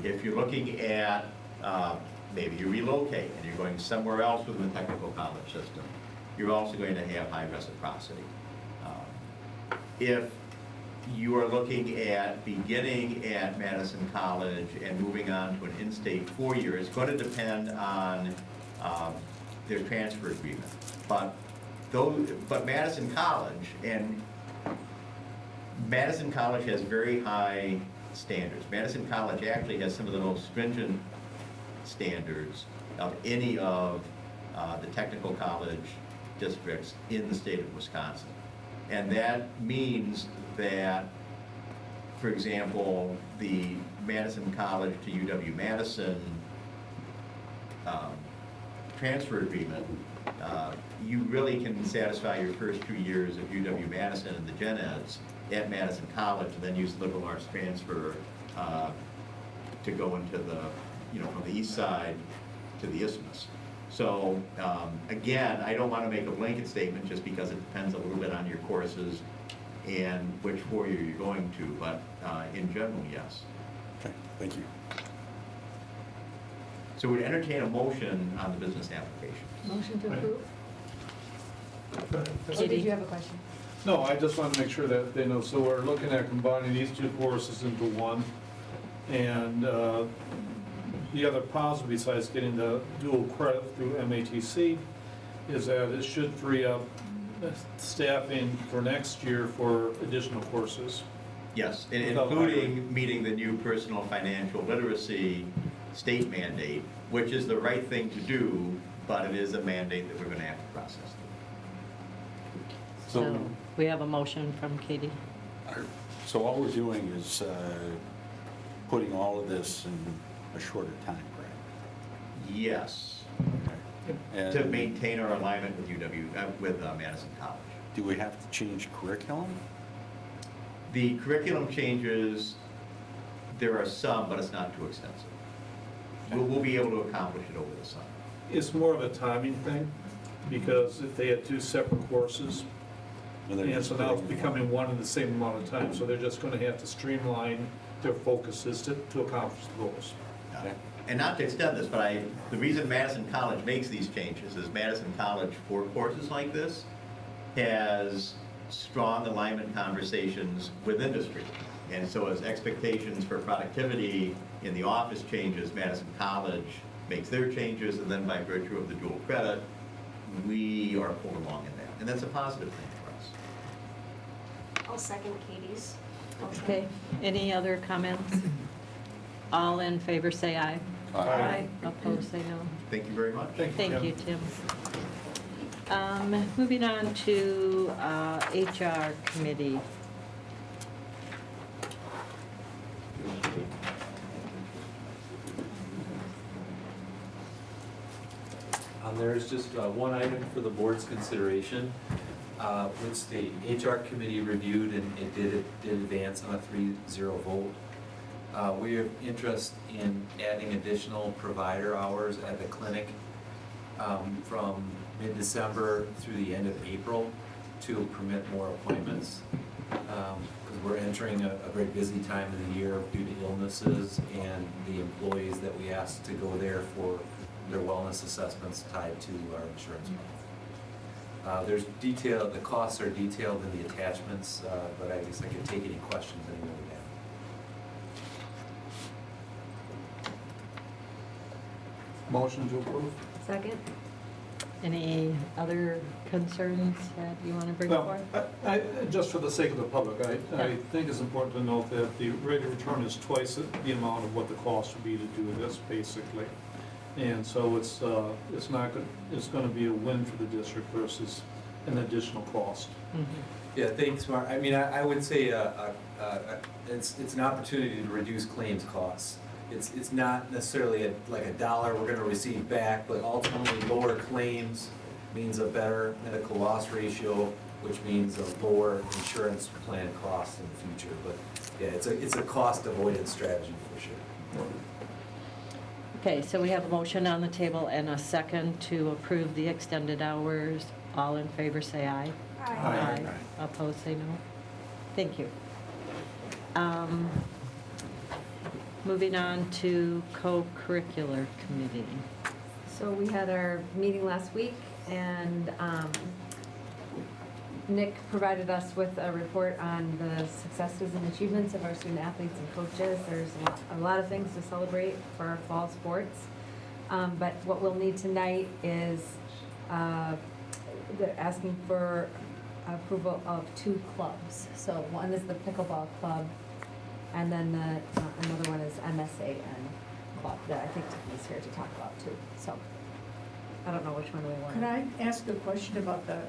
If you're looking at maybe you relocate and you're going somewhere else within the technical college system, you're also going to have high reciprocity. If you are looking at beginning at Madison College and moving on to an in-state four-year, it's going to depend on their transfer agreement. But Madison College has very high standards. Madison College actually has some of the most stringent standards of any of the technical college districts in the state of Wisconsin. And that means that, for example, the Madison College to UW-Madison transfer agreement, you really can satisfy your first 2 years of UW-Madison and the gen eds at Madison College, and then use liberal arts transfer to go into the, from the east side to the isthmus. So again, I don't want to make a blanket statement just because it depends a little bit on your courses and which four-year you're going to, but in general, yes. Okay, thank you. So we'd entertain a motion on the business application. Motion to approve? Or Katie? did you have a question? No, I just want to make sure that they know, so we're looking at combining these two courses into one. And the other positive besides getting the dual credit through MATC is that it should free up staffing for next year for additional courses. Yes, including meeting the new personal financial literacy state mandate, which is the right thing to do, but it is a mandate that we're going to have to process. So we have a motion from Katie. So all we're doing is putting all of this in a shorter time frame. Yes, And to maintain our alignment with with Madison College. do we have to change curriculum? The curriculum changes, there are some, but it's not too extensive. We'll be able to accomplish it over the summer. It's more of a timing thing, because if they had two separate courses, and so now it's becoming one in the same amount of time, so they're just going to have to streamline their focuses to accomplish the goals. Okay. And not to extend this, but the reason Madison College makes these changes is Madison College, for courses like this, has strong alignment conversations with industry. And so as expectations for productivity in the office changes, Madison College makes their changes, and then by virtue of the dual credit, we are pulled along in that. And that's a positive thing for us. I'll second Katie's. Okay, any other comments? All in favor say aye. Aye. Opposed say no. Thank you very much. Thank you, Tim. Moving on to HR committee. There's just one item for the board's consideration, which the HR committee reviewed, and it did advance on a 3-0 vote. We have interest in adding additional provider hours at the clinic from mid-December through the end of April to permit more appointments. Because we're entering a very busy time of the year due to illnesses and the employees that we ask to go there for their wellness assessments tied to our insurance policy. There's the costs are detailed in the attachments, but I guess I could take any questions anyone would have. Motion to approve? Second? Any other concerns that you want to bring Well, forth? just for the sake of the public, I think it's important to note that the rate of return is twice the amount of what the cost would be to do this, basically. And so it's not good, it's going to be a win for the district versus an additional cost. Mhm. Yeah, thanks, Mark. I mean, I would say it's an opportunity to reduce claims costs. It's not necessarily like a dollar we're going to receive back, but ultimately lower claims means a better medical loss ratio, which means a lower insurance plan cost in the future. But yeah, it's a cost avoidance strategy for sure. Okay, so we have a motion on the table and a second to approve the extended hours. All in favor say aye. Aye. Opposed say no. Thank you. Moving on to co-curricular committee. So we had our meeting last week, and Nick provided us with a report on the successes and achievements of our student athletes and coaches. There's a lot of things to celebrate for our fall sports. But what we'll need tonight is they're asking for approval of 2 clubs. So one is the pickleball club, and then another one is MSAN club that I think Tiffany's here to talk about too. So I don't know which one we want. Could I ask a question about the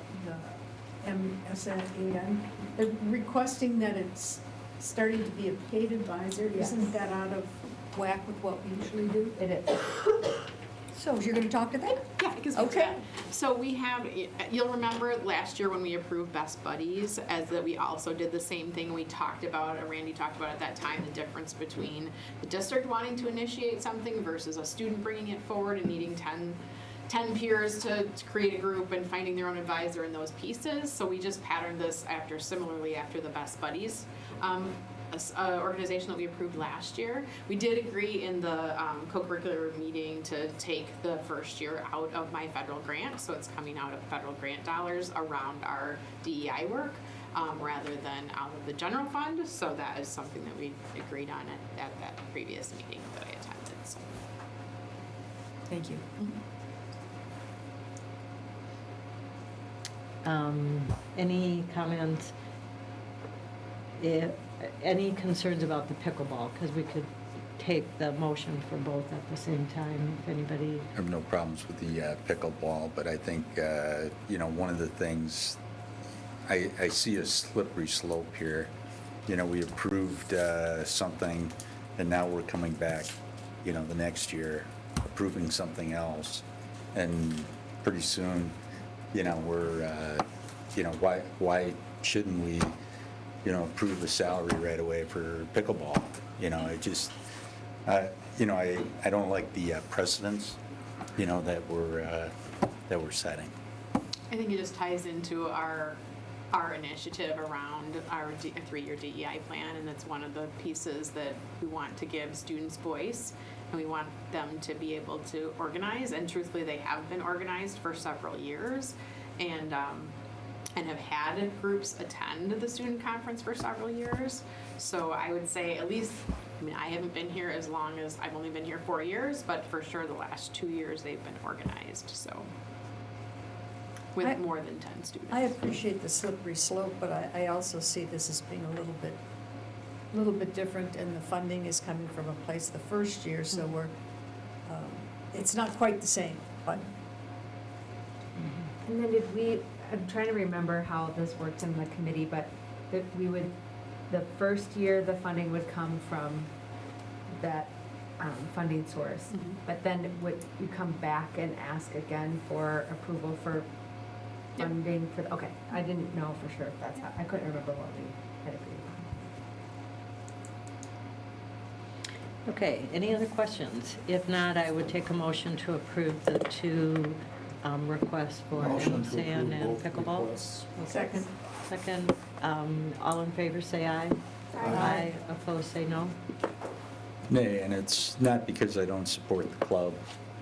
MSAN? They're requesting that it's starting to be a paid advisor. Yes. Isn't that out of whack with what we usually do? It is. So you're going to talk to them? Yeah, I can speak to Okay. that. So we have, you'll remember last year when we approved Best Buddies, as that we also did the same thing. We talked about, Randy talked about at that time, the difference between the district wanting to initiate something versus a student bringing it forward and needing 10 peers to create a group and finding their own advisor in those pieces. So we just patterned this similarly after the Best Buddies organization that we approved last year. We did agree in the co-curricular meeting to take the first year out of my federal grant, so it's coming out of federal grant dollars around our DEI work rather than out of the general fund. So that is something that we agreed on at that previous meeting that I attended. So. Thank you. Any comments? Any concerns about the pickleball? Because we could take the motion for both at the same time, if anybody. I have no problems with the pickleball, but I think, one of the things, I see a slippery slope here. We approved something, and now we're coming back, the next year, approving something else. And pretty soon, we're, why shouldn't we, approve the salary right away for pickleball? It just, I don't like the precedents, that we're setting. I think it just ties into our initiative around our 3-year DEI plan, and it's one of the pieces that we want to give students voice, and we want them to be able to organize, and truthfully, they have been organized for several years, and have had groups attend the student conference for several years. So I would say at least, I haven't been here as long as, I've only been here 4 years, but for sure the last 2 years they've been organized, so. With more than 10 students. I appreciate the slippery slope, but I also see this as being a little bit different, and the funding is coming from a place the first year, so we're, it's not quite the same, but. And then I'm trying to remember how this worked in the committee, but that the first year, the funding would come from that funding source. Mm-hmm. But then would you come back and ask again for approval for funding for, okay, I didn't know for sure if that's how, I couldn't remember what we had agreed on. Okay, any other questions? If not, I would take a motion to approve the 2 requests for MSAN and pickleball. Second. Second, all in favor say aye. Aye. Opposed say no. Nay, and it's not because I don't support the club,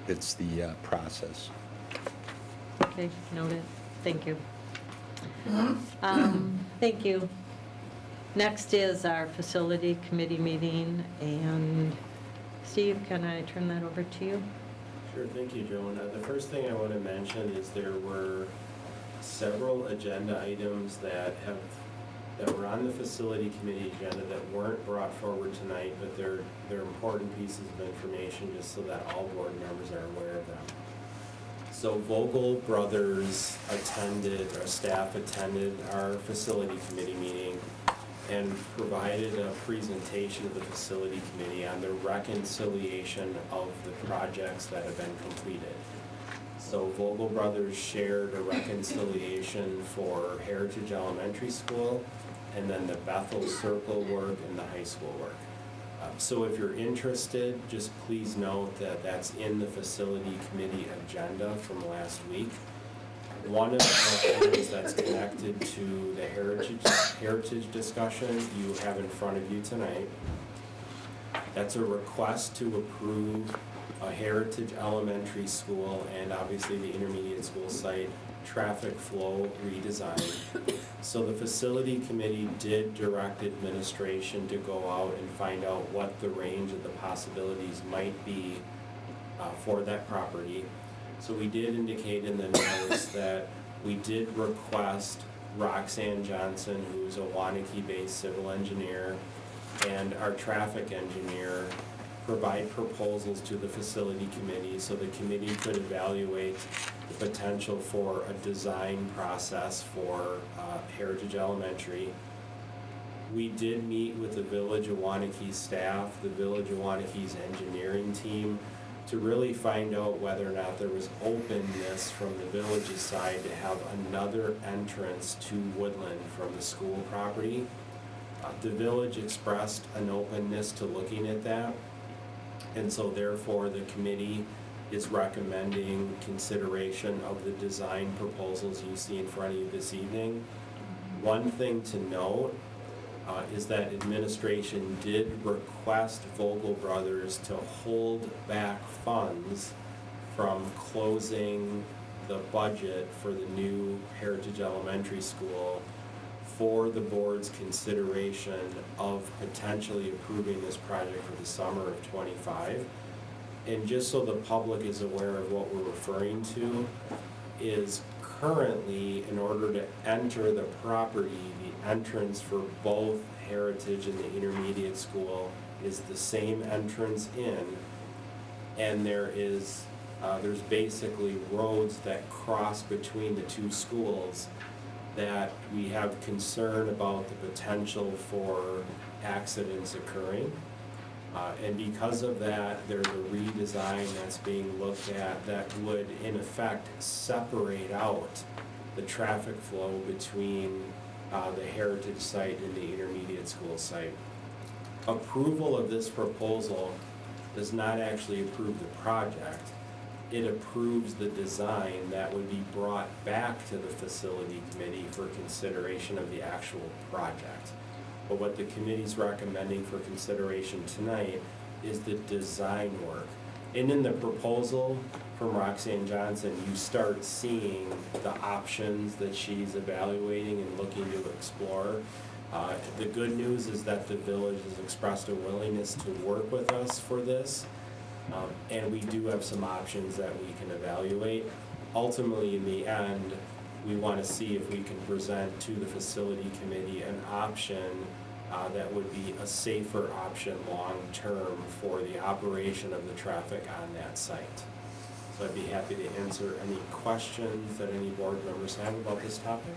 it's the process. Okay, noted. Thank you. Thank you. Next is our facility committee meeting, and Steve, can I turn that over to you? Sure, thank you, Joan. The first thing I want to mention is there were several agenda items that were on the facility committee agenda that weren't brought forward tonight, but they're important pieces of information just so that all board members are aware of them. So Vogel Brothers attended, our staff attended our facility committee meeting and provided a presentation to the facility committee on the reconciliation of the projects that have been completed. So Vogel Brothers shared a reconciliation for Heritage Elementary School, and then the Bethel Circle work and the high school work. So if you're interested, just please note that that's in the facility committee agenda from last week. One of the items that's connected to the heritage discussion you have in front of you tonight. That's a request to approve a Heritage Elementary School and obviously the intermediate school site traffic flow redesign. So the facility committee did direct administration to go out and find out what the range of the possibilities might be for that property. So we did indicate in the notes that we did request Roxanne Johnson, who's a Waunakee-based civil engineer, and our traffic engineer provide proposals to the facility committee so the committee could evaluate the potential for a design process for Heritage Elementary. We did meet with the Village of Waunakee staff, the Village of Waunakee's engineering team, to really find out whether or not there was openness from the village's side to have another entrance to Woodland from the school property. The village expressed an openness to looking at that, and so therefore the committee is recommending consideration of the design proposals you see in front of you this evening. One thing to note is that administration did request Vogel Brothers to hold back funds from closing the budget for the new Heritage Elementary School for the board's consideration of potentially approving this project for the summer of '25. And just so the public is aware of what we're referring to, is currently, in order to enter the property, the entrance for both Heritage and the intermediate school is the same entrance in, and there's basically roads that cross between the two schools that we have concern about the potential for accidents occurring. And because of that, there's a redesign that's being looked at that would, in effect, separate out the traffic flow between the Heritage site and the intermediate school site. Approval of this proposal does not actually approve the project. It approves the design that would be brought back to the facility committee for consideration of the actual project. But what the committee's recommending for consideration tonight is the design work. And in the proposal from Roxanne Johnson, you start seeing the options that she's evaluating and looking to explore. The good news is that the village has expressed a willingness to work with us for this. And we do have some options that we can evaluate. Ultimately, in the end, we want to see if we can present to the facility committee an option that would be a safer option long-term for the operation of the traffic on that site. So I'd be happy to answer any questions that any board members have about this topic.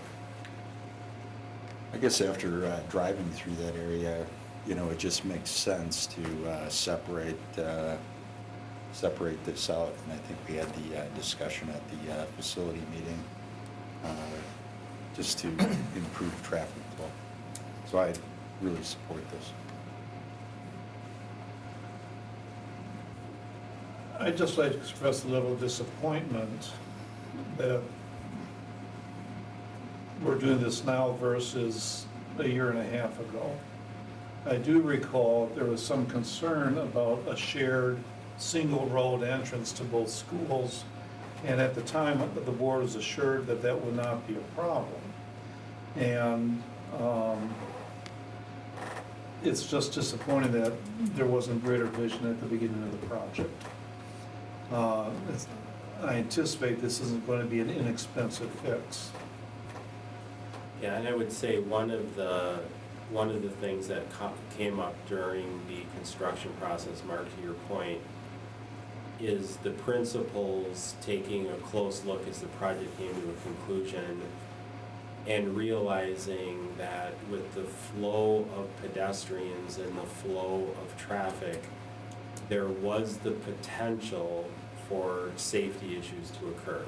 I guess after driving through that area, it just makes sense to separate this out. And I think we had the discussion at the facility meeting just to improve traffic flow. So I really support this. I'd just like to express a little disappointment that we're doing this now versus a year and a half ago. I do recall there was some concern about a shared single road entrance to both schools, and at the time the board was assured that that would not be a problem. And it's just disappointing that there wasn't greater vision at the beginning of the project. I anticipate this isn't going to be an inexpensive fix. Yeah, and I would say one of the things that came up during the construction process, Mark, to your point, is the principals taking a close look as the project came to a conclusion and realizing that with the flow of pedestrians and the flow of traffic, there was the potential for safety issues to occur.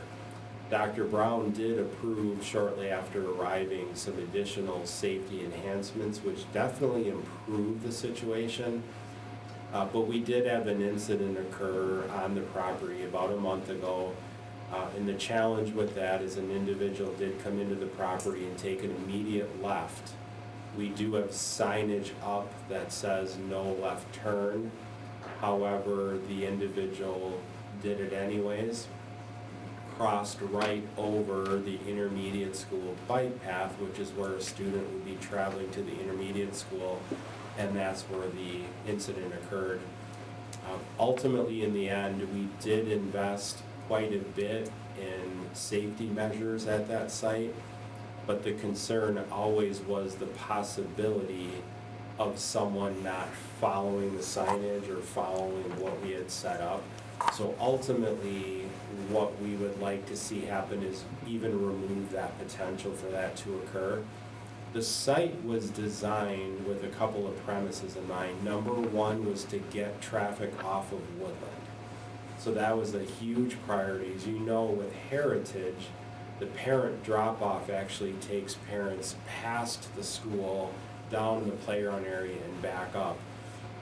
Dr. Brown did approve shortly after arriving some additional safety enhancements, which definitely improved the situation. But we did have an incident occur on the property about a month ago. And the challenge with that is an individual did come into the property and take an immediate left We do have signage up that says no left turn. However, the individual did it anyways, crossed right over the intermediate school bike path, which is where a student would be traveling to the intermediate school, and that's where the incident occurred. Ultimately, in the end, we did invest quite a bit in safety measures at that site, but the concern always was the possibility of someone not following the signage or following what we had set up. So ultimately, what we would like to see happen is even remove that potential for that to occur. The site was designed with a couple of premises in mind. Number one was to get traffic off of Woodland. So that was a huge priority. As you know, with Heritage, the parent drop-off actually takes parents past the school, down the playground area and back up.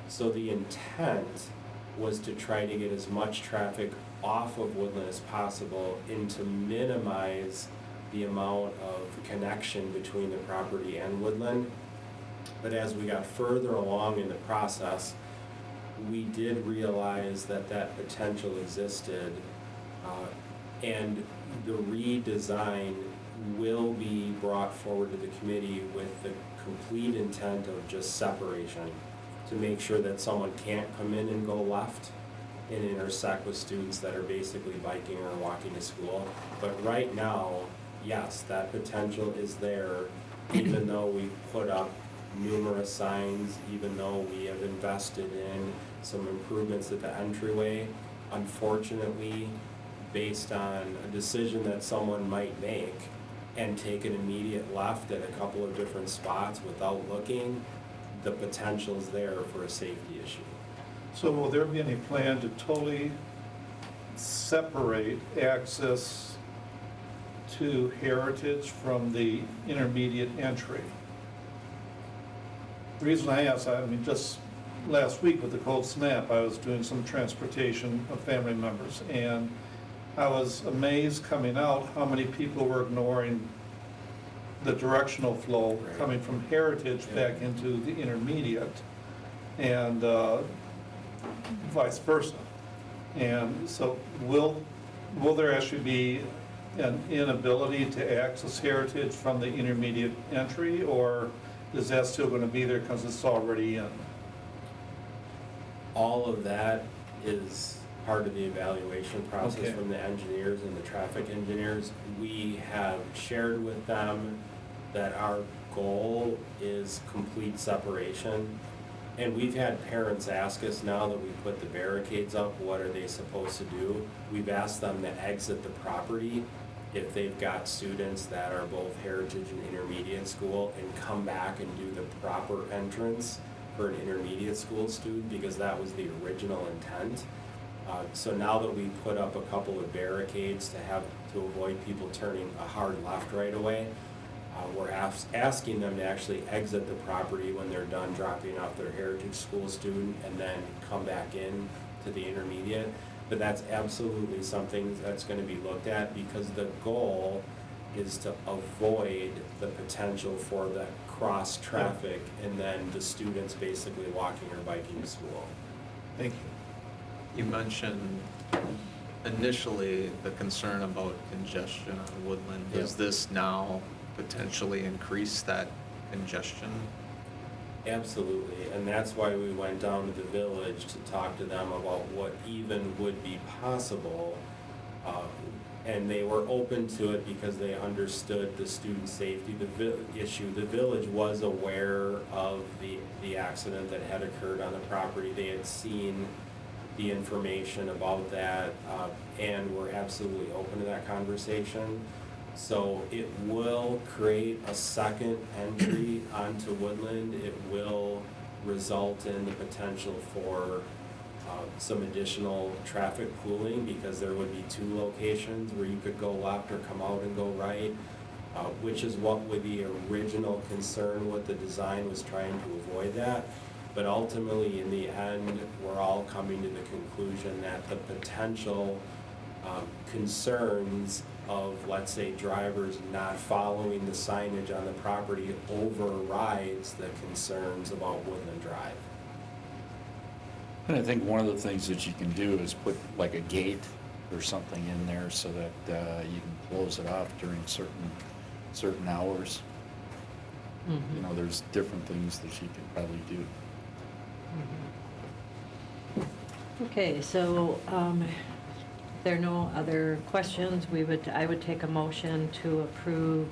So the intent was to try to get as much traffic off of Woodland as possible and to minimize the amount of connection between the property and Woodland. But as we got further along in the process, we did realize that that potential existed, and the redesign will be brought forward to the committee with the complete intent of just separation, to make sure that someone can't come in and go left and intersect with students that are basically biking or walking to school. But right now, yes, that potential is there, even though we put up numerous signs, even though we have invested in some improvements at the entryway. Unfortunately, based on a decision that someone might make and take an immediate left at a couple of different spots without looking, the potential is there for a safety issue. So will there be any plan to totally separate access to Heritage from the intermediate entry? The reason I ask, I mean, just last week with the cold snap, I was doing some transportation of family members, and I was amazed coming out how many people were ignoring the directional flow coming from Heritage back into the intermediate, and vice versa. And so will there actually be an inability to access Heritage from the intermediate entry, or is that still going to be there because it's already in? All of that is part of the evaluation process Okay. from the engineers and the traffic engineers. We have shared with them that our goal is complete separation. And we've had parents ask us, now that we put the barricades up, what are they supposed to do? We've asked them to exit the property if they've got students that are both Heritage and intermediate school, and come back and do the proper entrance for an intermediate school student, because that was the original intent. So now that we put up a couple of barricades to avoid people turning a hard left right away, we're asking them to actually exit the property when they're done dropping off their Heritage school student and then come back in to the intermediate. But that's absolutely something that's going to be looked at, because the goal is to avoid the potential for that cross traffic and then the students basically walking or biking to school. Thank you. You mentioned initially the concern about congestion on Woodland. Yeah. Does this now potentially increase that congestion? Absolutely, and that's why we went down to the village to talk to them about what even would be possible. And they were open to it because they understood the student safety issue. The village was aware of the accident that had occurred on the property. They had seen the information about that, and were absolutely open to that conversation. So it will create a second entry onto Woodland. It will result in the potential for some additional traffic pooling, because there would be two locations where you could go left or come out and go right, which is what with the original concern with the design was trying to avoid that. But ultimately, in the end, we're all coming to the conclusion that the potential concerns of, let's say, drivers not following the signage on the property overrides the concerns about Woodland Drive. And I think one of the things that you can do is put like a gate or something in there so that you can close it off during certain hours. You know, there's different things that you could probably do. Okay, so if there are no other questions, I would take a motion to approve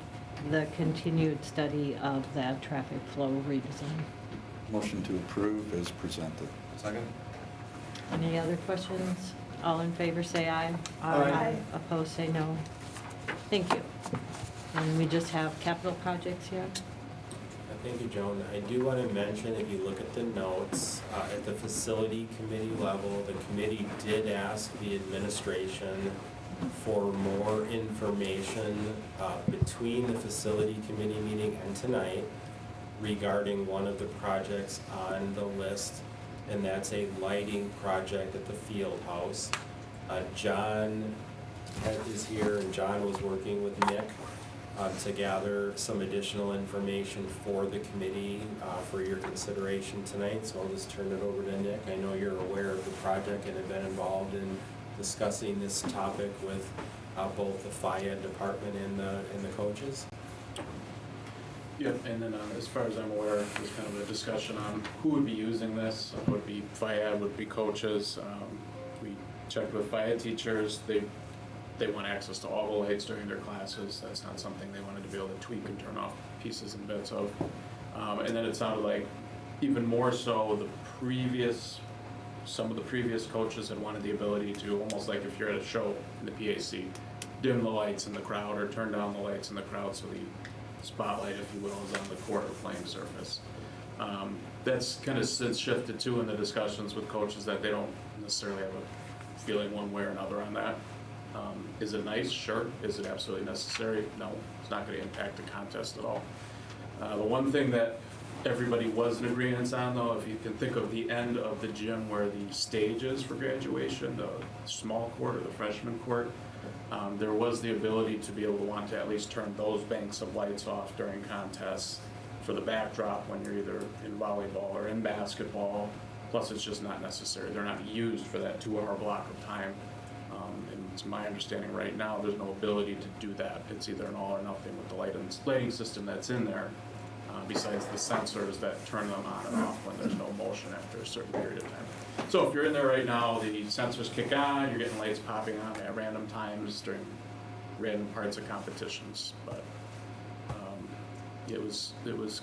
the continued study of that traffic flow redesign. Motion to approve as presented. Second? Any other questions? All in favor, say aye. Aye. Opposed, say no. Thank you. And we just have capital projects here? Thank you, Joan. I do want to mention, if you look at the notes, at the facility committee level, the committee did ask the administration for more information between the facility committee meeting and tonight regarding one of the projects on the list, and that's a lighting project at the field house. John is here, and John was working with Nick to gather some additional information for the committee for your consideration tonight. So I'll just turn it over to Nick. I know you're aware of the project and have been involved in discussing this topic with both the FIAD department and the coaches. Yep, and then as far as I'm aware, there's kind of a discussion on who would be using this. It would be FIAD, would be coaches. We checked with FIAD teachers. They want access to all the lights during their classes. That's not something they wanted to be able to tweak and turn off pieces and bits of. And then it sounded like even more so some of the previous coaches had wanted the ability to, almost like if you're at a show in the PAC, dim the lights in the crowd or turn down the lights in the crowd so the spotlight, if you will, is on the court or playing surface. That's kind of since shifted too in the discussions with coaches that they don't necessarily have a feeling one way or another on that. Is it nice? Sure. Is it absolutely necessary? No. It's not going to impact the contest at all. The one thing that everybody was in agreement on, though, if you can think of the end of the gym where the stage is for graduation, the small court or the freshman court, there was the ability to be able to want to at least turn those banks of lights off during contests for the backdrop when you're either in volleyball or in basketball. Plus, it's just not necessary. They're not used for that 2-hour block of time. And it's my understanding right now, there's no ability to do that. It's either an all or nothing with the lighting system that's in there, besides the sensors that turn them on and off when there's no motion after a certain period of time. So if you're in there right now, the sensors kick on, you're getting lights popping on at random times during random parts of competitions. But it was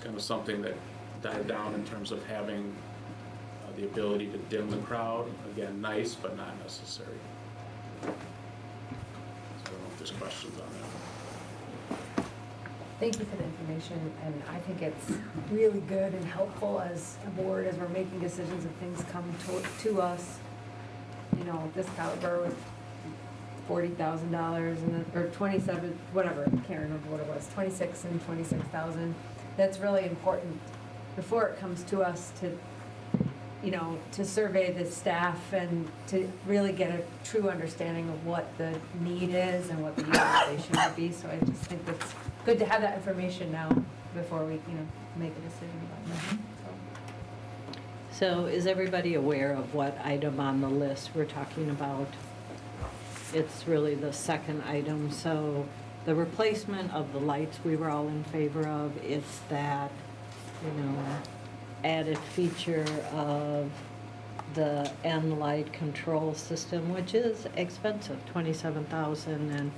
kind of something that died down in terms of having the ability to dim the crowd. Again, nice, but not necessary. So I don't know if there's questions on that. Thank you for the information, and I think it's really good and helpful as a board, as we're making decisions and things come to us. You know, this caliber with $40,000 or 27, whatever, I can't remember what it was, 26 and 26,000. That's really important before it comes to us to, you know, to survey the staff and to really get a true understanding of what the need is and what the utilization would be. So I just think it's good to have that information now before we, you know, make a decision about that. So is everybody aware of what item on the list we're talking about? It's really the second item. So the replacement of the lights we were all in favor of. It's that, you know, added feature of the end light control system, which is expensive, $27,000. And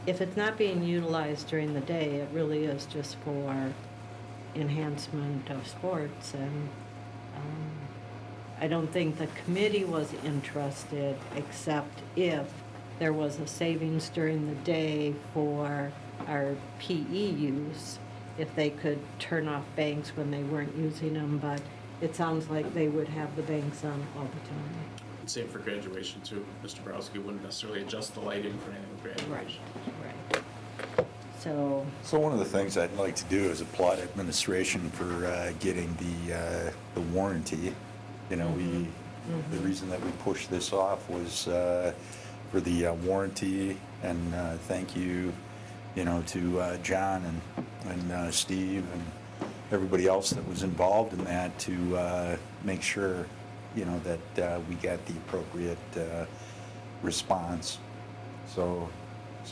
if it's not being utilized during the day, it really is just for enhancement of sports. And I don't think the committee was interested, except if there was a savings during the day for our PE use, if they could turn off banks when they weren't using them, but it sounds like they would have the banks on all the time. And same for graduation too. Mr. Borowski wouldn't necessarily adjust the lighting for anything with graduation. Right. So one of the things I'd like to do is applaud administration for getting the warranty. You know, the reason that we pushed this off was for the warranty And thank you, to John and Steve and everybody else that was involved in that to make sure, that we got the appropriate response. So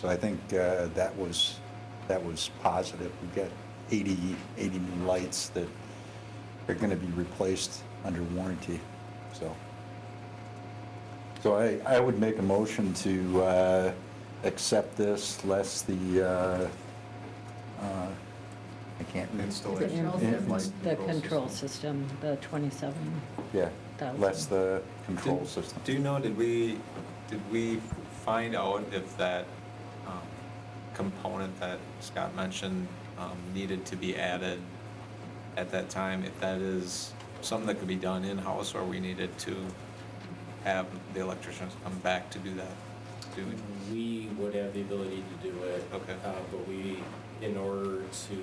I think that was positive. We got 80 new lights that are going to be replaced under warranty. So I would make a motion to accept this, less the I can't read. The control system, the 27. Yeah, less the control system. Do you know, did we find out if that component that Scott mentioned needed to be added at that time, if that is something that could be done in-house, or we needed to have the electricians come back to do that? We would have the ability to do it. Okay. But we, in order to,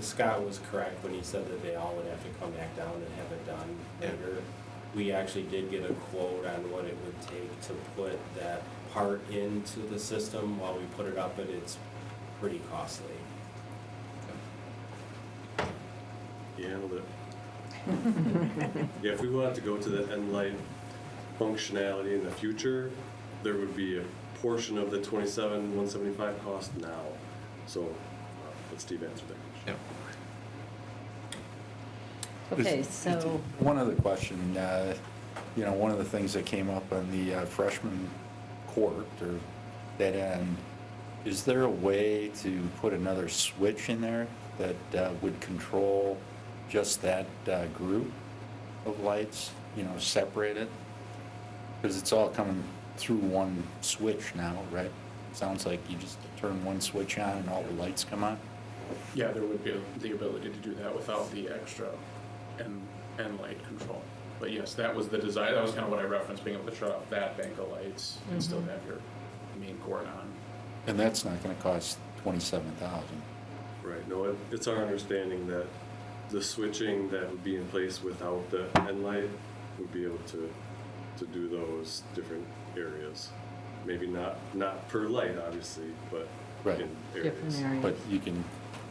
Scott was correct when he said that they all would have to come back down and have it done later. We actually did get a quote on what it would take to put that part into the system while we put it up, but it's pretty costly. You handled it. Yeah, if we wanted to go to the end light functionality in the future, there would be a portion of the $27,175 cost now. So let Steve answer that question. Okay, so. One other question, one of the things that came up on the freshman court or that end, is there a way to put another switch in there that would control just that group of lights, separated? Because it's all coming through one switch now, right? Sounds like you just turn one switch on and all the lights come on? Yeah, there would be the ability to do that without the extra end light control. But yes, that was the design, that was kind of what I referenced, being able to shut off that bank of lights and still have your main cord on. And that's not gonna cost $27,000. Right, no, it's our understanding that the switching that would be in place without the end light would be able to do those different areas. Maybe not per light, obviously, but Right. in areas. Different areas. But you can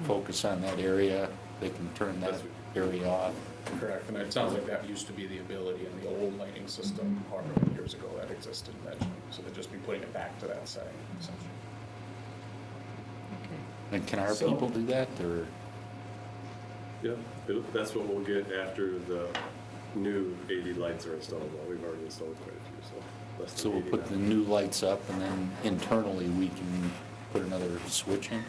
focus on that area, they can turn that area off. Correct, and it sounds like that used to be the ability in the old lighting system, however many years ago that existed, so they'd just be putting it back to that setting, essentially. And can our people do that, or? Yeah, that's what we'll get after the new 80 lights are installed. Well, we've already installed quite a few, so less than So we'll 80 put the now. new lights up, and then internally, we can put another switch in?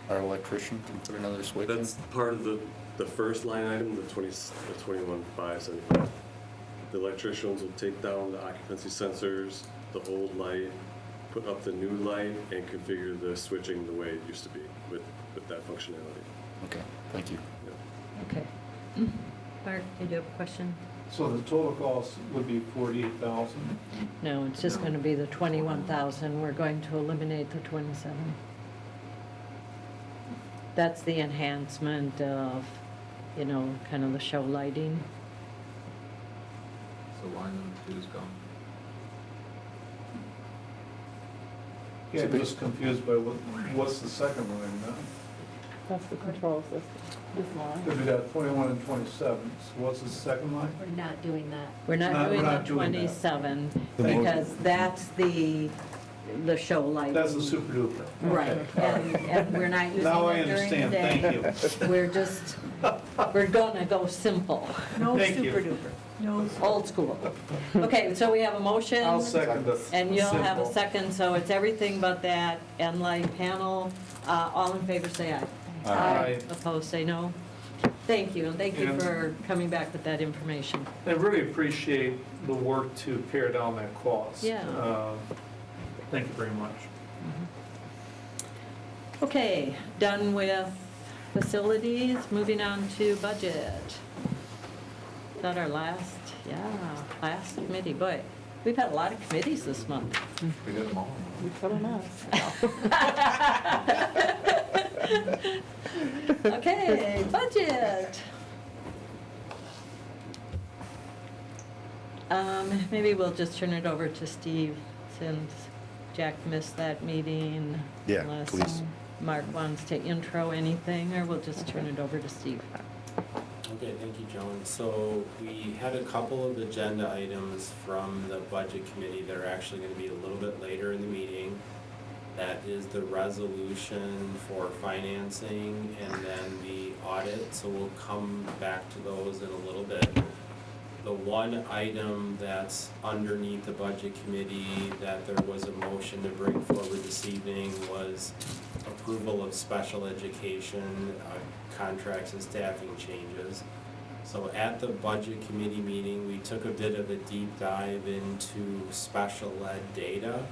Our electrician can put another switch in? That's part of the first line item, the 21,575. The electricians will take down the occupancy sensors, the old light, put up the new light, and configure the switching the way it used to be with that functionality. Okay, thank you. Okay. Mark, you do have a question? So the total cost would be 48,000? No, it's just going to be the 21,000. We're going to eliminate the 27. That's the enhancement of, kind of the show lighting. So line number 2 is gone. Yeah, I'm just confused by what's the second line now? That's the control system, this line. Because we got 21 and 27, so what's the second line? We're not doing that. We're not doing the doing that. 27 The because that's the show lighting. That's the super duper. Right, Okay. and we're not using Now I it during the understand, day. thank you. We're gonna go simple. No Thank you. super duper. No. Old school. Okay, so we have a motion. I'll second this. And you'll have a Simple. second, so it's everything but that end light panel. All in favor, say aye. Aye. Opposed, say no. Thank you, and thank you And- for coming back with that information. I really appreciate the work to pare down that cost. Yeah. Thank you very much. Okay, done with facilities, moving on to budget. Is that our last committee? Boy, we've had a lot of committees this month. We did them all. We put them up. Okay, budget. Maybe we'll just turn it over to Steve since Jack missed that meeting. Yeah, Unless please. Mark wants to intro anything, or we'll just turn it over to Steve. Okay, thank you, Joan. So we had a couple of agenda items from the budget committee that are actually going to be a little bit later in the meeting. That is the resolution for financing and then the audit, so we'll come back to those in a little bit. The one item that's underneath the budget committee that there was a motion to bring forward this evening was approval of special education contracts and staffing changes. So at the budget committee meeting, we took a bit of a deep dive into special ed data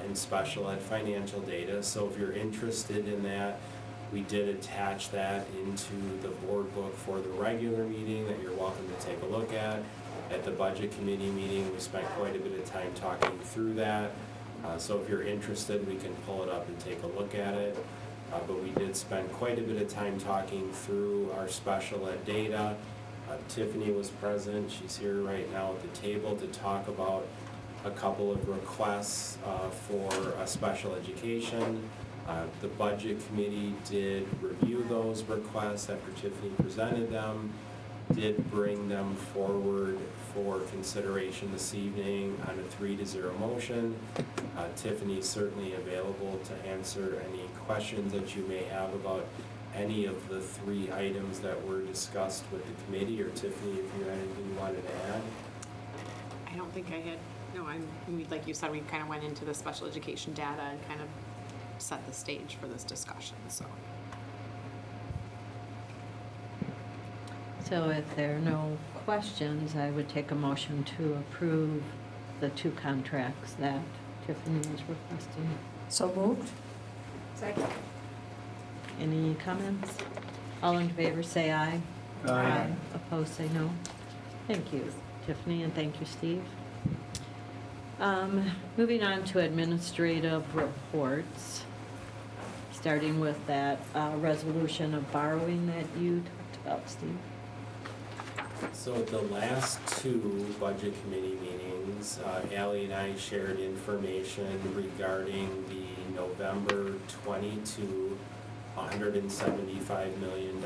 and special ed financial data. So if you're interested in that, we did attach that into the board book for the regular meeting that you're welcome to take a look at. At the budget committee meeting, we spent quite a bit of time talking through that. So if you're interested, we can pull it up and take a look at it. But we did spend quite a bit of time talking through our special ed data. Tiffany was present. She's here right now at the table to talk about a couple of requests for special education. The budget committee did review those requests after Tiffany presented them, did bring them forward for consideration this evening on a 3-0 motion. Tiffany's certainly available to answer any questions that you may have about any of the 3 items that were discussed with the committee, or Tiffany, if you had anything you wanted to add. I don't think I had, no, like you said, we kind of went into the special education data and kind of set the stage for this discussion, so. So if there are no questions, I would take a motion to approve the 2 contracts that Tiffany is requesting. So moved? Second. Any comments? All in favor say aye. Aye. Opposed say no. Thank you, Tiffany, and thank you, Steve. Moving on to administrative reports, starting with that resolution of borrowing that you talked about, Steve. So at the last 2 budget committee meetings, Ally and I shared information regarding the November 22 $175 million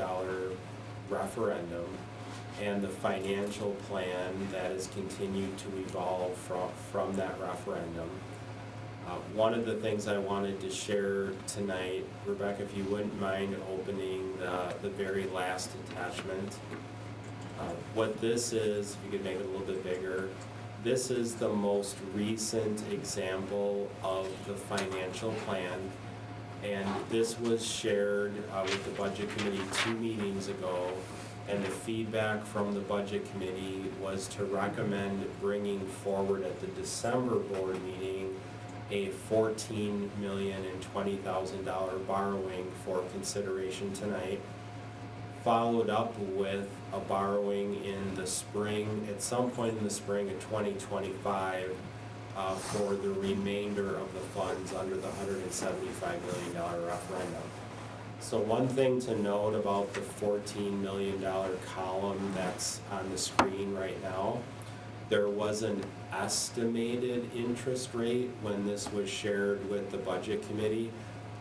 referendum and the financial plan that has continued to evolve from that referendum. One of the things I wanted to share tonight, Rebecca, if you wouldn't mind opening the very last attachment. What this is, if you could make it a little bit bigger, this is the most recent example of the financial plan. And this was shared with the budget committee 2 meetings ago. And the feedback from the budget committee was to recommend bringing forward at the December board meeting a $14,020,000 borrowing for consideration tonight, followed up with a borrowing in the spring, at some point in the spring of 2025, for the remainder of the funds under the $175 million referendum. So one thing to note about the $14 million column that's on the screen right now, there was an estimated interest rate when this was shared with the budget committee.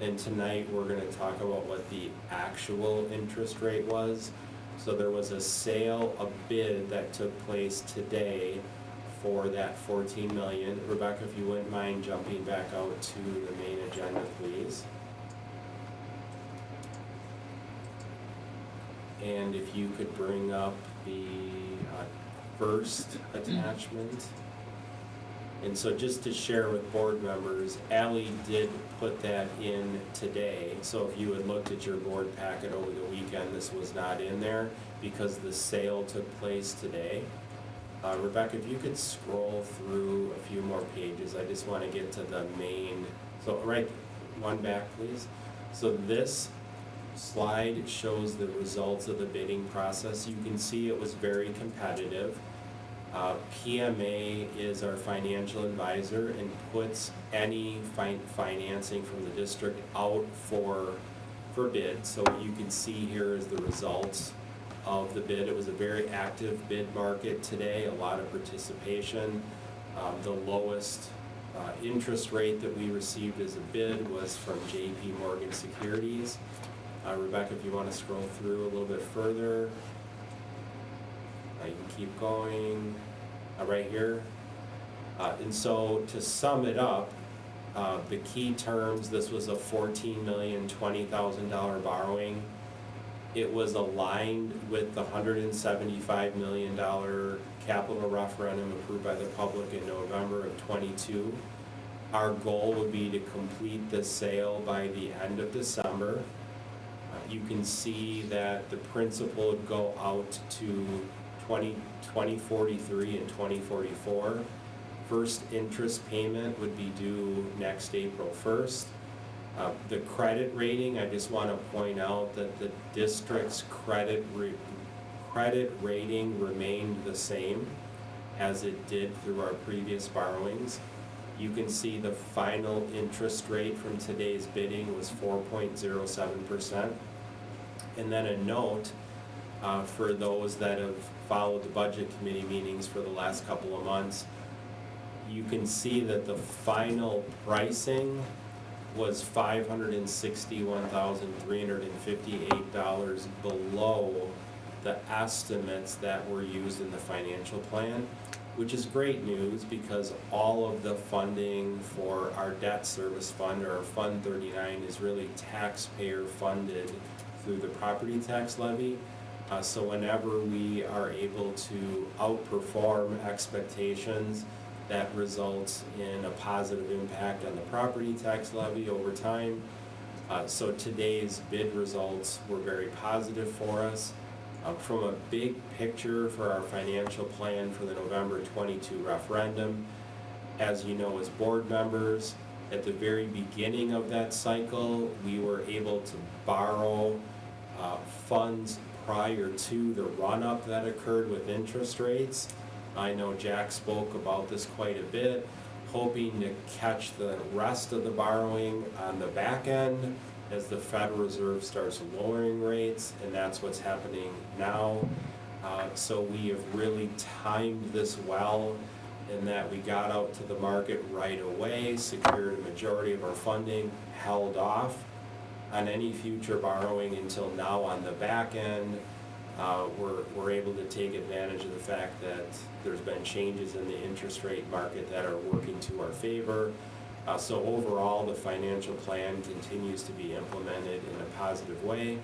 And tonight we're going to talk about what the actual interest rate was. So there was a bid that took place today for that $14 million. Rebecca, if you wouldn't mind jumping back out to the main agenda, please. And if you could bring up the first attachment. And so just to share with board members, Ally did put that in today. So if you had looked at your board packet over the weekend, this was not in there because the sale took place today. Rebecca, if you could scroll through a few more pages, I just want to get to the main. So right, one back, please. So this slide shows the results of the bidding process. You can see it was very competitive. PMA is our financial advisor and puts any financing from the district out for bid. So what you can see here is the results of the bid. It was a very active bid market today, a lot of participation. The lowest interest rate that we received as a bid was from JP Morgan Securities. Rebecca, if you want to scroll through a little bit further, you can keep going right here. And so to sum it up, the key terms, this was a $14,020,000 borrowing. It was aligned with the $175 million capital referendum approved by the public in November of '22. Our goal would be to complete the sale by the end of December. You can see that the principal would go out to 2043 and 2044. First interest payment would be due next April 1st. The credit rating, I just want to point out that the district's credit rating remained the same as it did through our previous borrowings. You can see the final interest rate from today's bidding was 4.07%. And then a note for those that have followed the budget committee meetings for the last couple of months, you can see that the final pricing was $561,358 below the estimates that were used in the financial plan, which is great news because all of the funding for our debt service fund, or Fund 39, is really taxpayer funded through the property tax levy. So whenever we are able to outperform expectations, that results in a positive impact on the property tax levy over time. So today's bid results were very positive for us. From a big picture for our financial plan for the November 22 referendum, as you know, as board members, at the very beginning of that cycle, we were able to borrow funds prior to the run-up that occurred with interest rates. I know Jack spoke about this quite a bit, hoping to catch the rest of the borrowing on the back end as the Federal Reserve starts lowering rates, and that's what's happening now. So we have really timed this well in that we got out to the market right away, secured a majority of our funding, held off on any future borrowing until now on the back end. We're able to take advantage of the fact that there's been changes in the interest rate market that are working to our favor. So overall, the financial plan continues to be implemented in a positive way.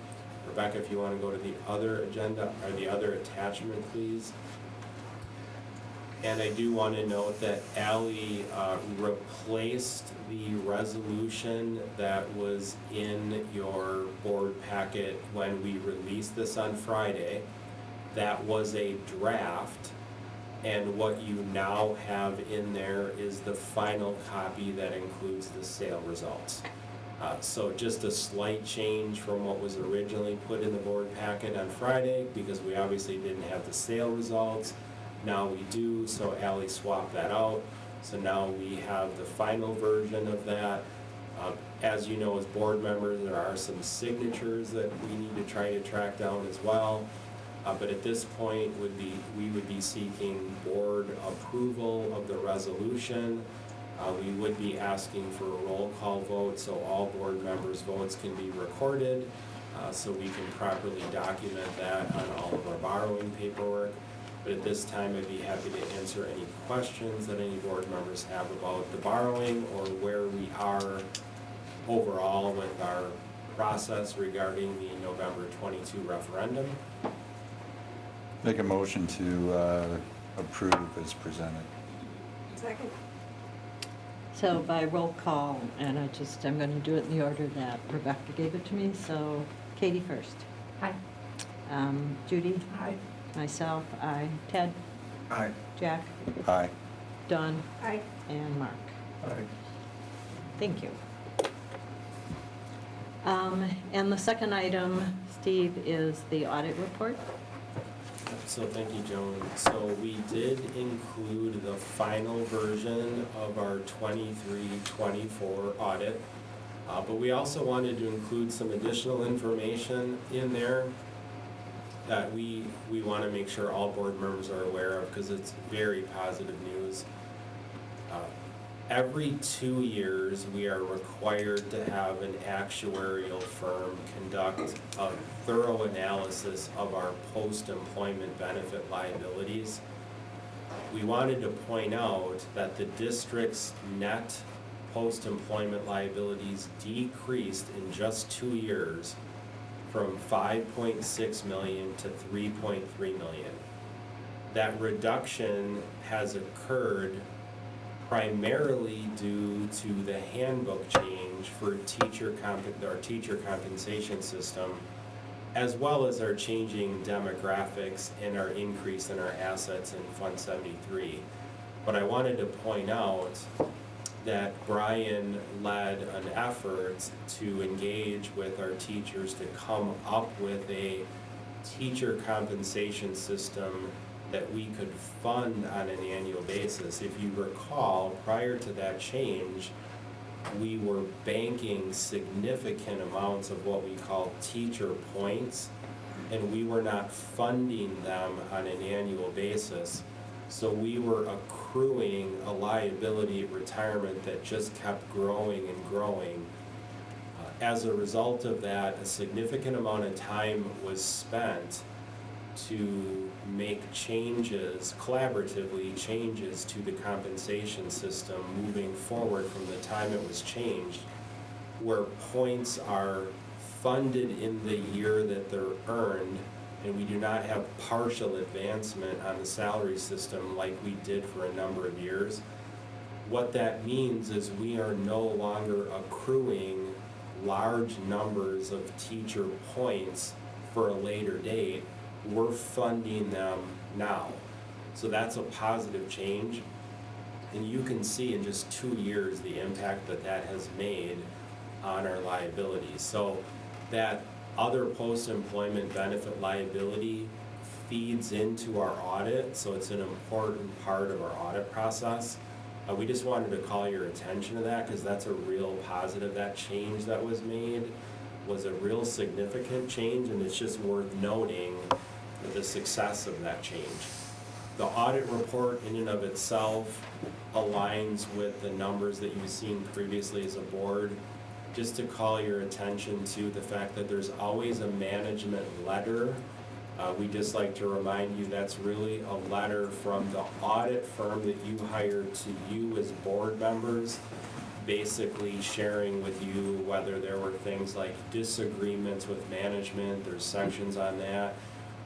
Rebecca, if you want to go to the other agenda, or the other attachment, please. And I do want to note that Ally replaced the resolution that was in your board packet when we released this on Friday. That was a draft, and what you now have in there is the final copy that includes the sale results. So just a slight change from what was originally put in the board packet on Friday, because we obviously didn't have the sale results. Now we do, so Ally swapped that out. So now we have the final version of that. As you know, as board members, there are some signatures that we need to try to track down as well. But at this point, we would be seeking board approval of the resolution. We would be asking for a roll call vote, so all board members' votes can be recorded, so we can properly document that on all of our borrowing paperwork. But at this time, I'd be happy to answer any questions that any board members have about the borrowing or where we are overall with our process regarding the November 22 referendum. Make a motion to approve as presented. Second. So by roll call, and I'm going to do it in the order that Rebecca gave it to me. So Katie first. Hi. Judy? Hi. Myself, aye. Ted? Aye. Jack? Aye. Dawn? Aye. And Mark? Aye. Thank you. And the second item, Steve, is the audit report. So thank you, Joan. So we did include the final version of our 23-24 audit, but we also wanted to include some additional information in there that we want to make sure all board members are aware of, because it's very positive news. every 2 years, we are required to have an actuarial firm conduct a thorough analysis of our post-employment benefit liabilities. We wanted to point out that the district's net post-employment liabilities decreased in just 2 years from 5.6 million to 3.3 million. That reduction has occurred primarily due to the handbook change for our teacher compensation system, as well as our changing demographics and our increase in our assets in Fund 73. But I wanted to point out that Brian led an effort to engage with our teachers to come up with a teacher compensation system that we could fund on an annual basis. If you recall, prior to that change, we were banking significant amounts of what we call teacher points, and we were not funding them on an annual basis. So we were accruing a liability at retirement that just kept growing and growing. As a result of that, a significant amount of time was spent to make changes, collaboratively changes to the compensation system moving forward from the time it was changed, where points are funded in the year that they're earned, and we do not have partial advancement on the salary system like we did for a number of years. What that means is we are no longer accruing large numbers of teacher points for a later date. We're funding them now. So that's a positive change. And you can see in just 2 years the impact that that has made on our liabilities. So that other post-employment benefit liability feeds into our audit, so it's an important part of our audit process. We just wanted to call your attention to that because that's a real positive. That change that was made was a real significant change, and it's just worth noting the success of that change. The audit report in and of itself aligns with the numbers that you've seen previously as a board. Just to call your attention to the fact that there's always a management letter. We just like to remind you that's really a letter from the audit firm that you hired to you as board members, basically sharing with you whether there were things like disagreements with management. There's sections on that.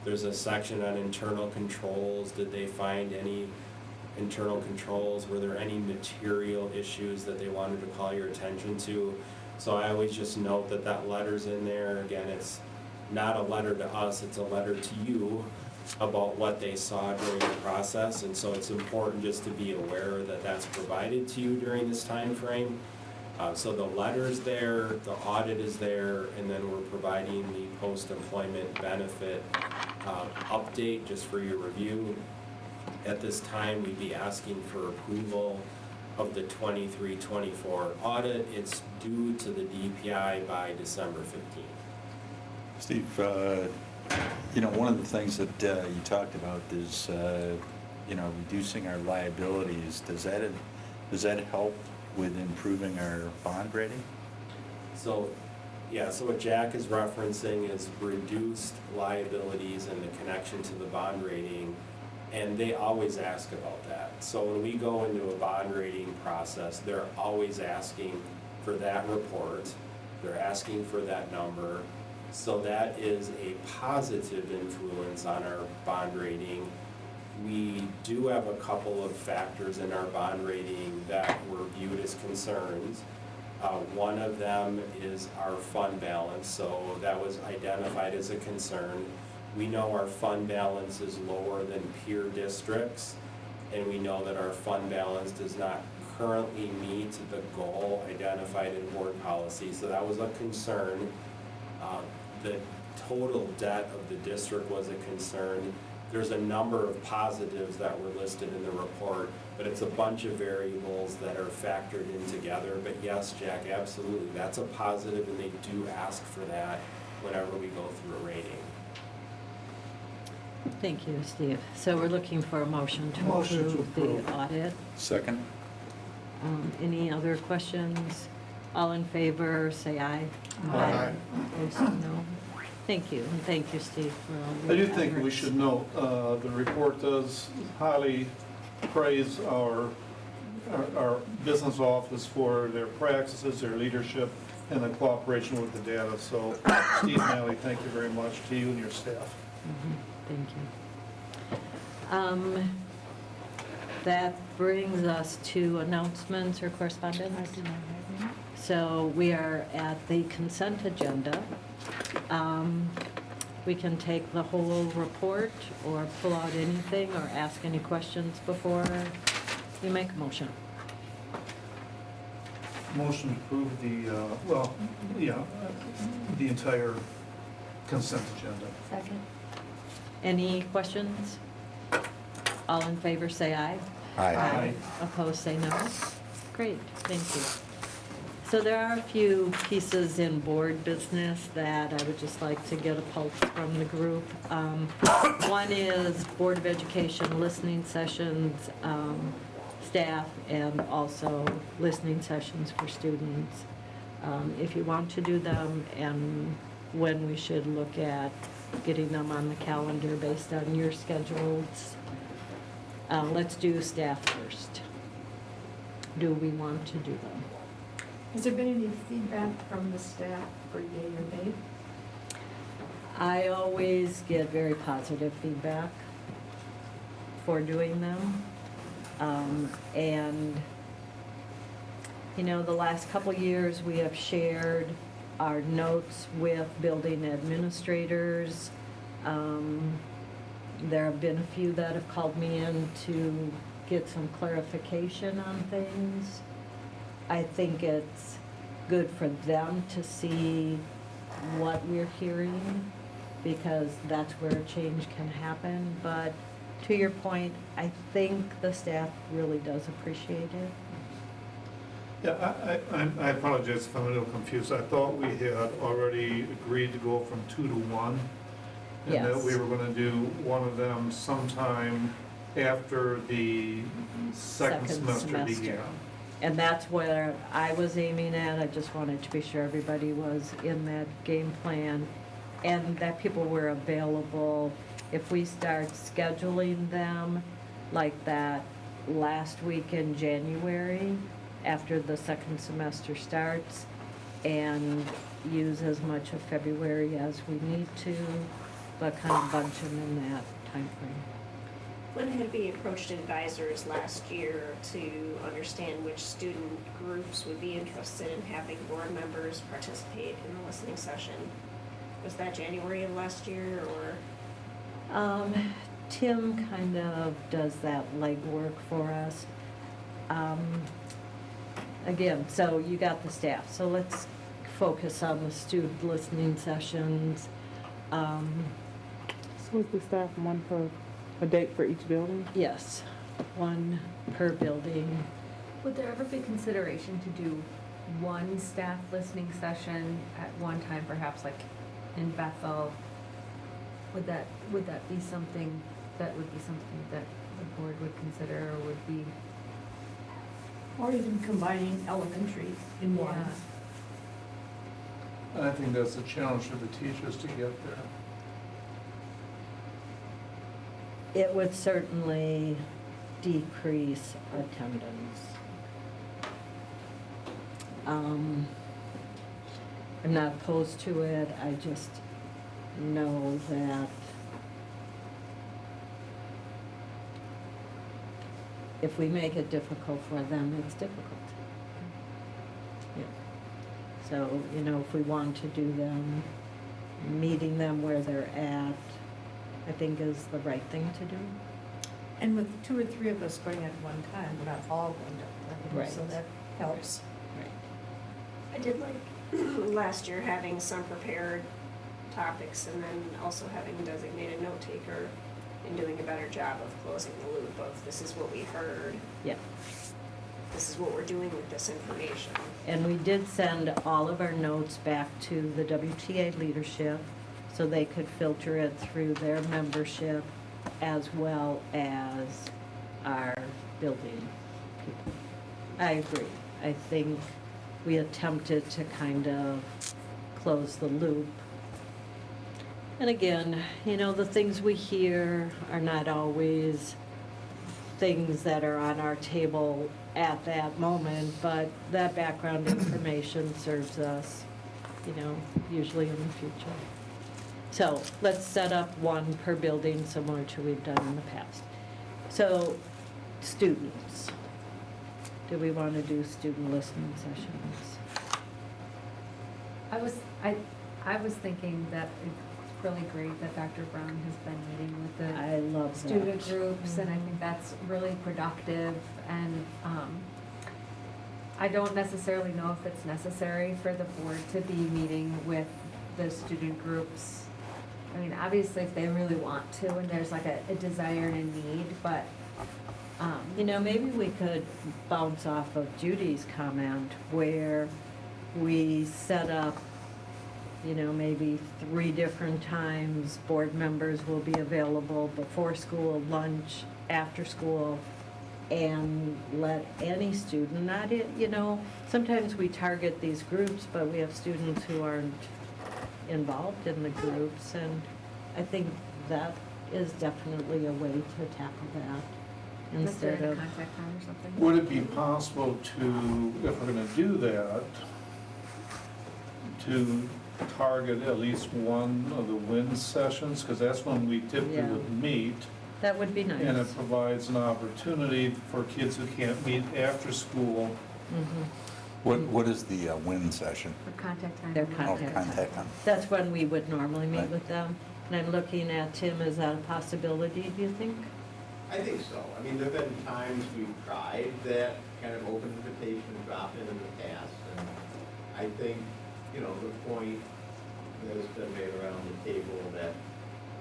There's a section on internal controls. Did they find any internal controls? Were there any material issues that they wanted to call your attention to? So I always just note that that letter's in there. Again, it's not a letter to us, it's a letter to you about what they saw during the process. And so it's important just to be aware that that's provided to you during this time frame. So the letter's there, the audit is there, and then we're providing the post-employment benefit update just for your review. At this time, we'd be asking for approval of the 23-24 audit. It's due to the DPI by December 15th. Steve, one of the things that you talked about is, reducing our liabilities. Does that help with improving our bond rating? So what Jack is referencing is reduced liabilities and the connection to the bond rating, and they always ask about that. So when we go into a bond rating process, they're always asking for that report, they're asking for that number. So that is a positive influence on our bond rating. We do have a couple of factors in our bond rating that were viewed as concerns. One of them is our fund balance, so that was identified as a concern. We know our fund balance is lower than peer districts, and we know that our fund balance does not currently meet the goal identified in board policy, so that was a concern. The total debt of the district was a concern. There's a number of positives that were listed in the report, but it's a bunch of variables that are factored in together. But yes, Jack, absolutely, that's a positive, and they do ask for that whenever we go through a rating. Thank you, Steve. So we're looking for a motion to approve the audit. Second. Any other questions? All in favor, say aye. Aye. Opposed, no. Thank you, and thank you, Steve, for all I your do think we efforts. should note, the report does highly praise our business office for their practices, their leadership, and the cooperation with the data. So Steve and Ally, thank you very much to you and your staff. Thank you. That brings us to announcements or correspondence. So we are at the consent agenda. We can take the whole report or pull out anything or ask any questions before you make a motion. Motion to approve the entire consent agenda. Second. Any questions? All in favor, say aye. Aye. Opposed, say no. Great, thank you. So there are a few pieces in board business that I would just like to get a pulse from the group. One is Board of Education listening sessions, staff, and also listening sessions for students. If you want to do them, and when we should look at getting them on the calendar based on your schedules. Let's do staff first. Do we want to do them? Has there been any feedback from the staff for yay or nay? I always get very positive feedback for doing them. And, you know, the last couple years, we have shared our notes with building administrators. There have been a few that have called me in to get some clarification on things. I think it's good for them to see what we're hearing, because that's where change can happen. But to your point, I think the staff really does appreciate it. Yeah, I apologize if I'm a little confused. I thought we had already agreed to go from 2 to 1. And that Yes. we were gonna do one of them sometime after the second semester began. And that's where I was aiming at. I just wanted to be sure everybody was in that game plan and that people were available. If we start scheduling them like that last week in January, after the second semester starts, and use as much of February as we need to, but kind of bunch them in that timeframe. When had we approached advisors last year to understand which student groups would be interested in having board members participate in the listening session? Was that January of last year, or? Tim kind of does that legwork for us. Again, so you got the staff, so let's focus on the student listening sessions. So is the staff one per, a date for each building? Yes, one per building. Would there ever be consideration to do one staff listening session at one time, perhaps like in Bethel? Would that be something that the board would consider, or would be? Or even combining elementary in one. I think that's a challenge for the teachers to get there. It would certainly decrease attendance. I'm not opposed to it, I just know that if we make it difficult for them, it's difficult. Yeah. So, you know, if we want to do them, meeting them where they're at, I think is the right thing to do. And with 2 or 3 of us going at one time, we're not all going to, Right. so that helps. I did like last year having some prepared topics and then also having a designated note taker and doing a better job of closing the loop of this is what we heard. Yeah. This is what we're doing with this information. And we did send all of our notes back to the WTA leadership so they could filter it through their membership as well as our building people. I agree. I think we attempted to kind of close the loop. And again, you know, the things we hear are not always things that are on our table at that moment, but that background information serves us, you know, usually in the future. So let's set up one per building, similar to we've done in the past. So, students. Do we want to do student listening sessions? I was thinking that it's really great that Dr. Brown has been meeting with I love the that. student groups, and I think that's really productive, and I don't necessarily know if it's necessary for the board to be meeting with the student groups. I mean, obviously, if they really want to, and there's like a desire and a need, but You know, maybe we could bounce off of Judy's comment where we set up, you know, maybe 3 different times board members will be available before school, lunch, after school, and let any student, not it, you know, sometimes we target these groups, but we have students who aren't involved in the groups, and I think that is definitely a way to tackle that. Instead of contact time or something. Would it be possible to, if we're gonna do that, to target at least one of the WIN sessions? Because that's when we typically Yeah. would meet. That would be nice. And it provides an opportunity for kids who can't meet after school. What is the WIN session? For contact time. Their Oh, contact time. contact time. That's when we would normally meet Right. with them. And I'm looking at Tim, is that a possibility, do you think? I think so. I mean, there've been times we've tried that kind of open invitation drop-in in the past, and I think, you know, the point that has been made around the table that,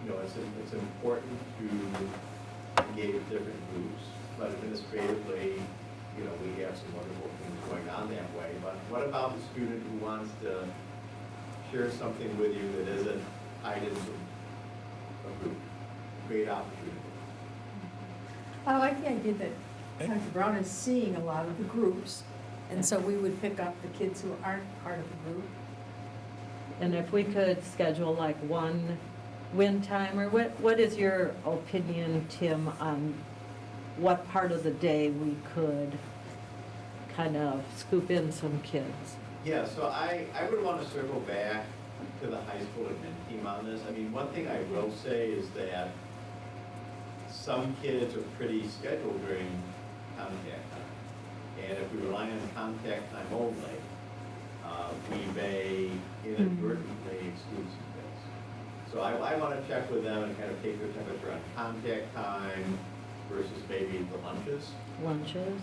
you know, it's important to engage different groups, but administratively, you know, we have some wonderful things going on that way. But what about the student who wants to share something with you that isn't tied into a group? Great opportunity. I like the idea that Dr. Brown is seeing a lot of the groups, and so we would pick up the kids who aren't part of the group. And if we could schedule like one win time, or what is your opinion, Tim, on what part of the day we could kind of scoop in some kids? Yeah, so I would want to circle back to the high school admin team on this. I mean, one thing I will say is that some kids are pretty scheduled during contact time. And if we rely on contact time only, we may inadvertently exclude some kids. So I want to check with them and kind of take their temperature on contact time versus maybe the lunches. Lunches?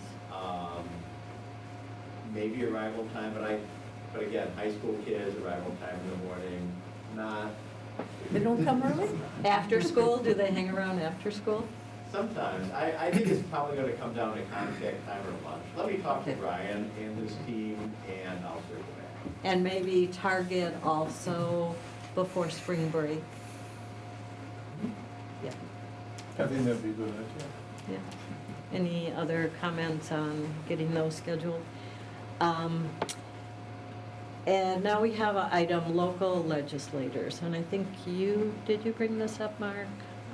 Maybe arrival time, but again, high school kids, arrival time in the morning, not. They don't come early? After school, do they hang around after school? Sometimes. I think it's probably going to come down to contact time or lunch. Let me talk to Brian and his team, and I'll circle back. And maybe target also before spring break? Yeah. I think that'd be a good idea. Yeah. Any other comments on getting those scheduled? And now we have an item, local legislators, and I think did you bring this up, Mark?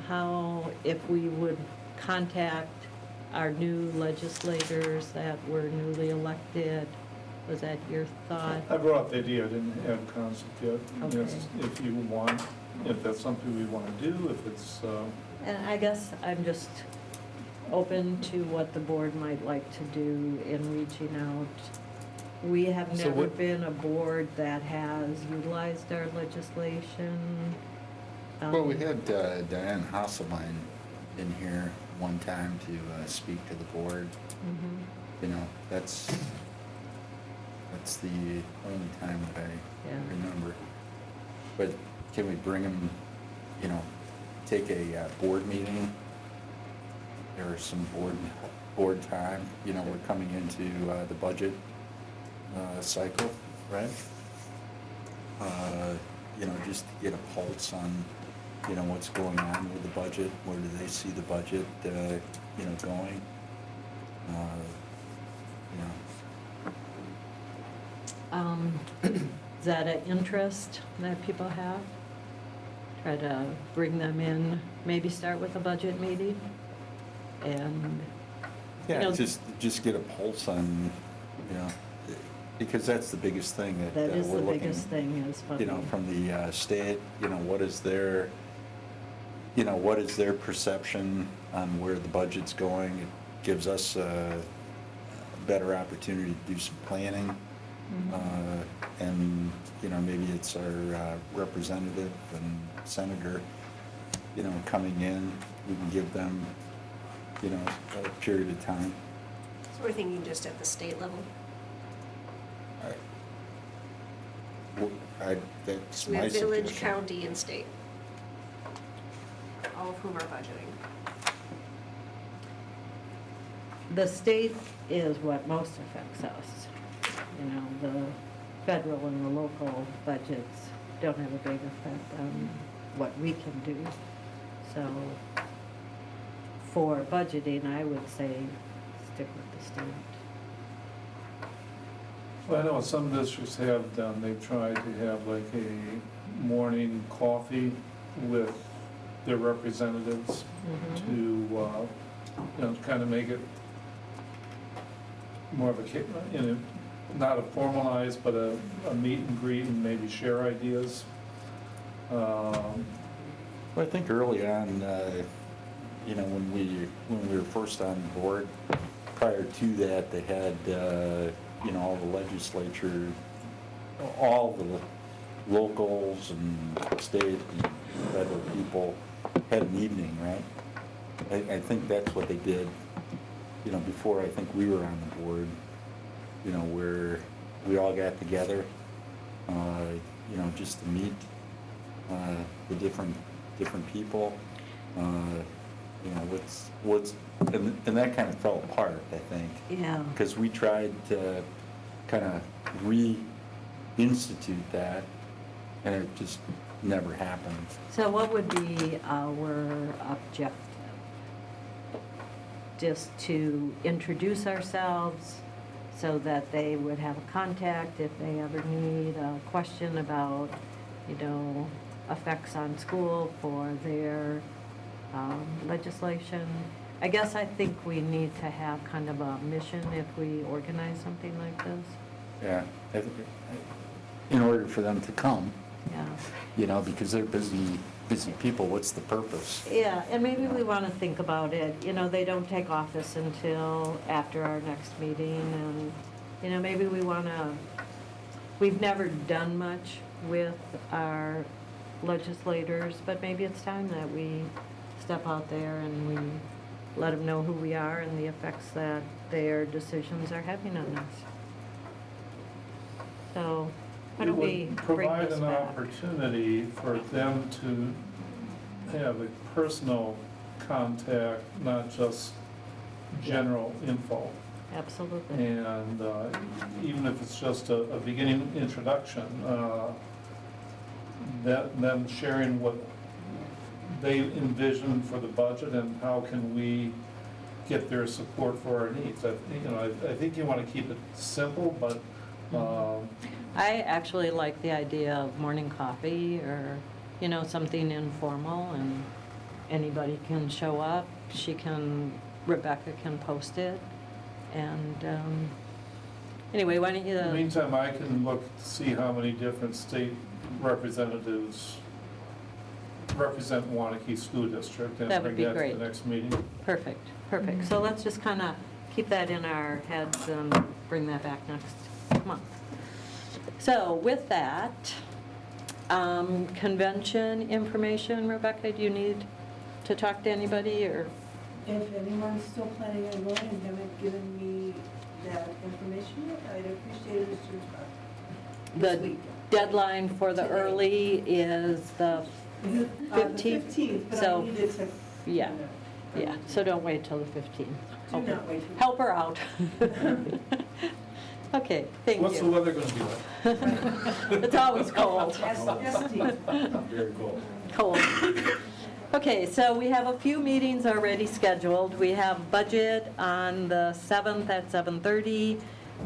How if we would contact our new legislators that were newly elected, was that your thought? I brought up the idea, I didn't have a concept yet. Okay. Yes, if you want, if that's something we want to do, if it's, And I guess I'm just open to what the board might like to do in reaching out. We have So never what- been a board that has utilized our legislation. Well, we had Diane Hasselbein in here one time to speak to the board. Mhm. You know, that's the only time that I Yeah. remember. But can we bring them, you know, take a board meeting or some board time? You know, we're coming into the budget cycle, right? You know, just to get a pulse on, you know, what's going on with the budget, where do they see the budget, you know, going? Is that an interest that people have? Try to bring them in, maybe start with a budget meeting, and, you Yeah, know, just get a pulse on, because that's the biggest thing that that is we're the looking. biggest thing is funding. From the state, what is their perception on where the budget's going? It gives us a better opportunity to do some planning. And, maybe it's our representative and senator, coming in, we can give them, a period of time. So we're thinking just at the state level? That's We my have village, suggestion. county, and state, all of whom are budgeting. The state is what most affects us. The federal and the local budgets don't have a big effect on what we can do. So for budgeting, I would say stick with the state. Well, I know some districts have done, they've tried to have like a morning coffee with their representatives to, kind of make it more of a, not a formalized, but a meet and greet and maybe share ideas. Well, I think early on, when we were first on board, prior to that, they had, all the legislature, all the locals and state and federal people had an evening, right? I think that's what they did, before I think we were on the board, where we all got together, just to meet the different people, and that kind of fell apart, I think. Yeah. Because we tried to kind of reinstitute that, and it just never happened. So what would be our objective? Just to introduce ourselves so that they would have a contact if they ever need a question about, effects on school for their legislation. I guess I think we need to have kind of a mission if we organize something like this. Yeah, in order for them to come. Yeah. Because they're busy people, what's the purpose? Yeah, and maybe we want to think about it, they don't take office until after our next meeting, and, maybe we want to, we've never done much with our legislators, but maybe it's time that we step out there and we let them know who we are and the effects that their decisions are having on us. So, why don't we bring provide this an back? opportunity for them to have a personal contact, not just general info. Absolutely. And even if it's just a beginning introduction, them sharing what they envision for the budget and how can we get their support for our needs. I think you want to keep it simple, but I actually like the idea of morning coffee or, something informal, and anybody can show up. Rebecca can post it. And anyway, why don't you... in the meantime, I can look to see how many different state representatives represent Waunakee School District and That would bring be that to great. the next meeting. Perfect. So let's just kind of keep that in our heads and bring that back next month. So with that, convention information, Rebecca, do you need to talk to anybody, or? If anyone's still planning on going and haven't given me that information yet, I'd appreciate it as soon as possible. The deadline for the early is the 15th? The 15th, but I needed to... Yeah, so don't wait till the 15th. Do not wait till... Help her out. Okay, thank you. What's the weather going to be like? It's always cold. SD. Very cool. Cold. Okay, so we have a few meetings already scheduled. We have budget on the 7th at 7:30,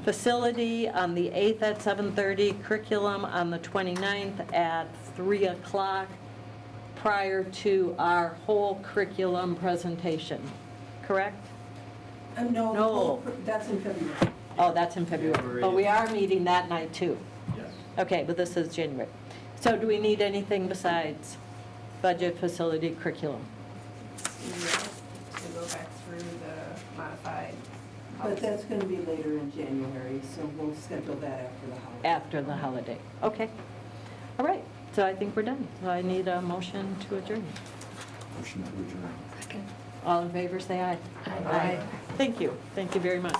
facility on the 8th at 7:30, curriculum on the 29th at 3 o'clock, prior to our whole curriculum presentation, correct? No, No. that's in February. Oh, that's in February. But we are meeting that night too. Yes. Okay, but this is January. So do we need anything besides budget, facility, curriculum? To go back through the modified. But that's gonna be later in January, so we'll schedule that after the holiday. After the holiday. Okay. All right, so I think we're done. So I need a motion to adjourn. Motion to adjourn. All in favor, say aye. Aye. Thank you. Thank you very much.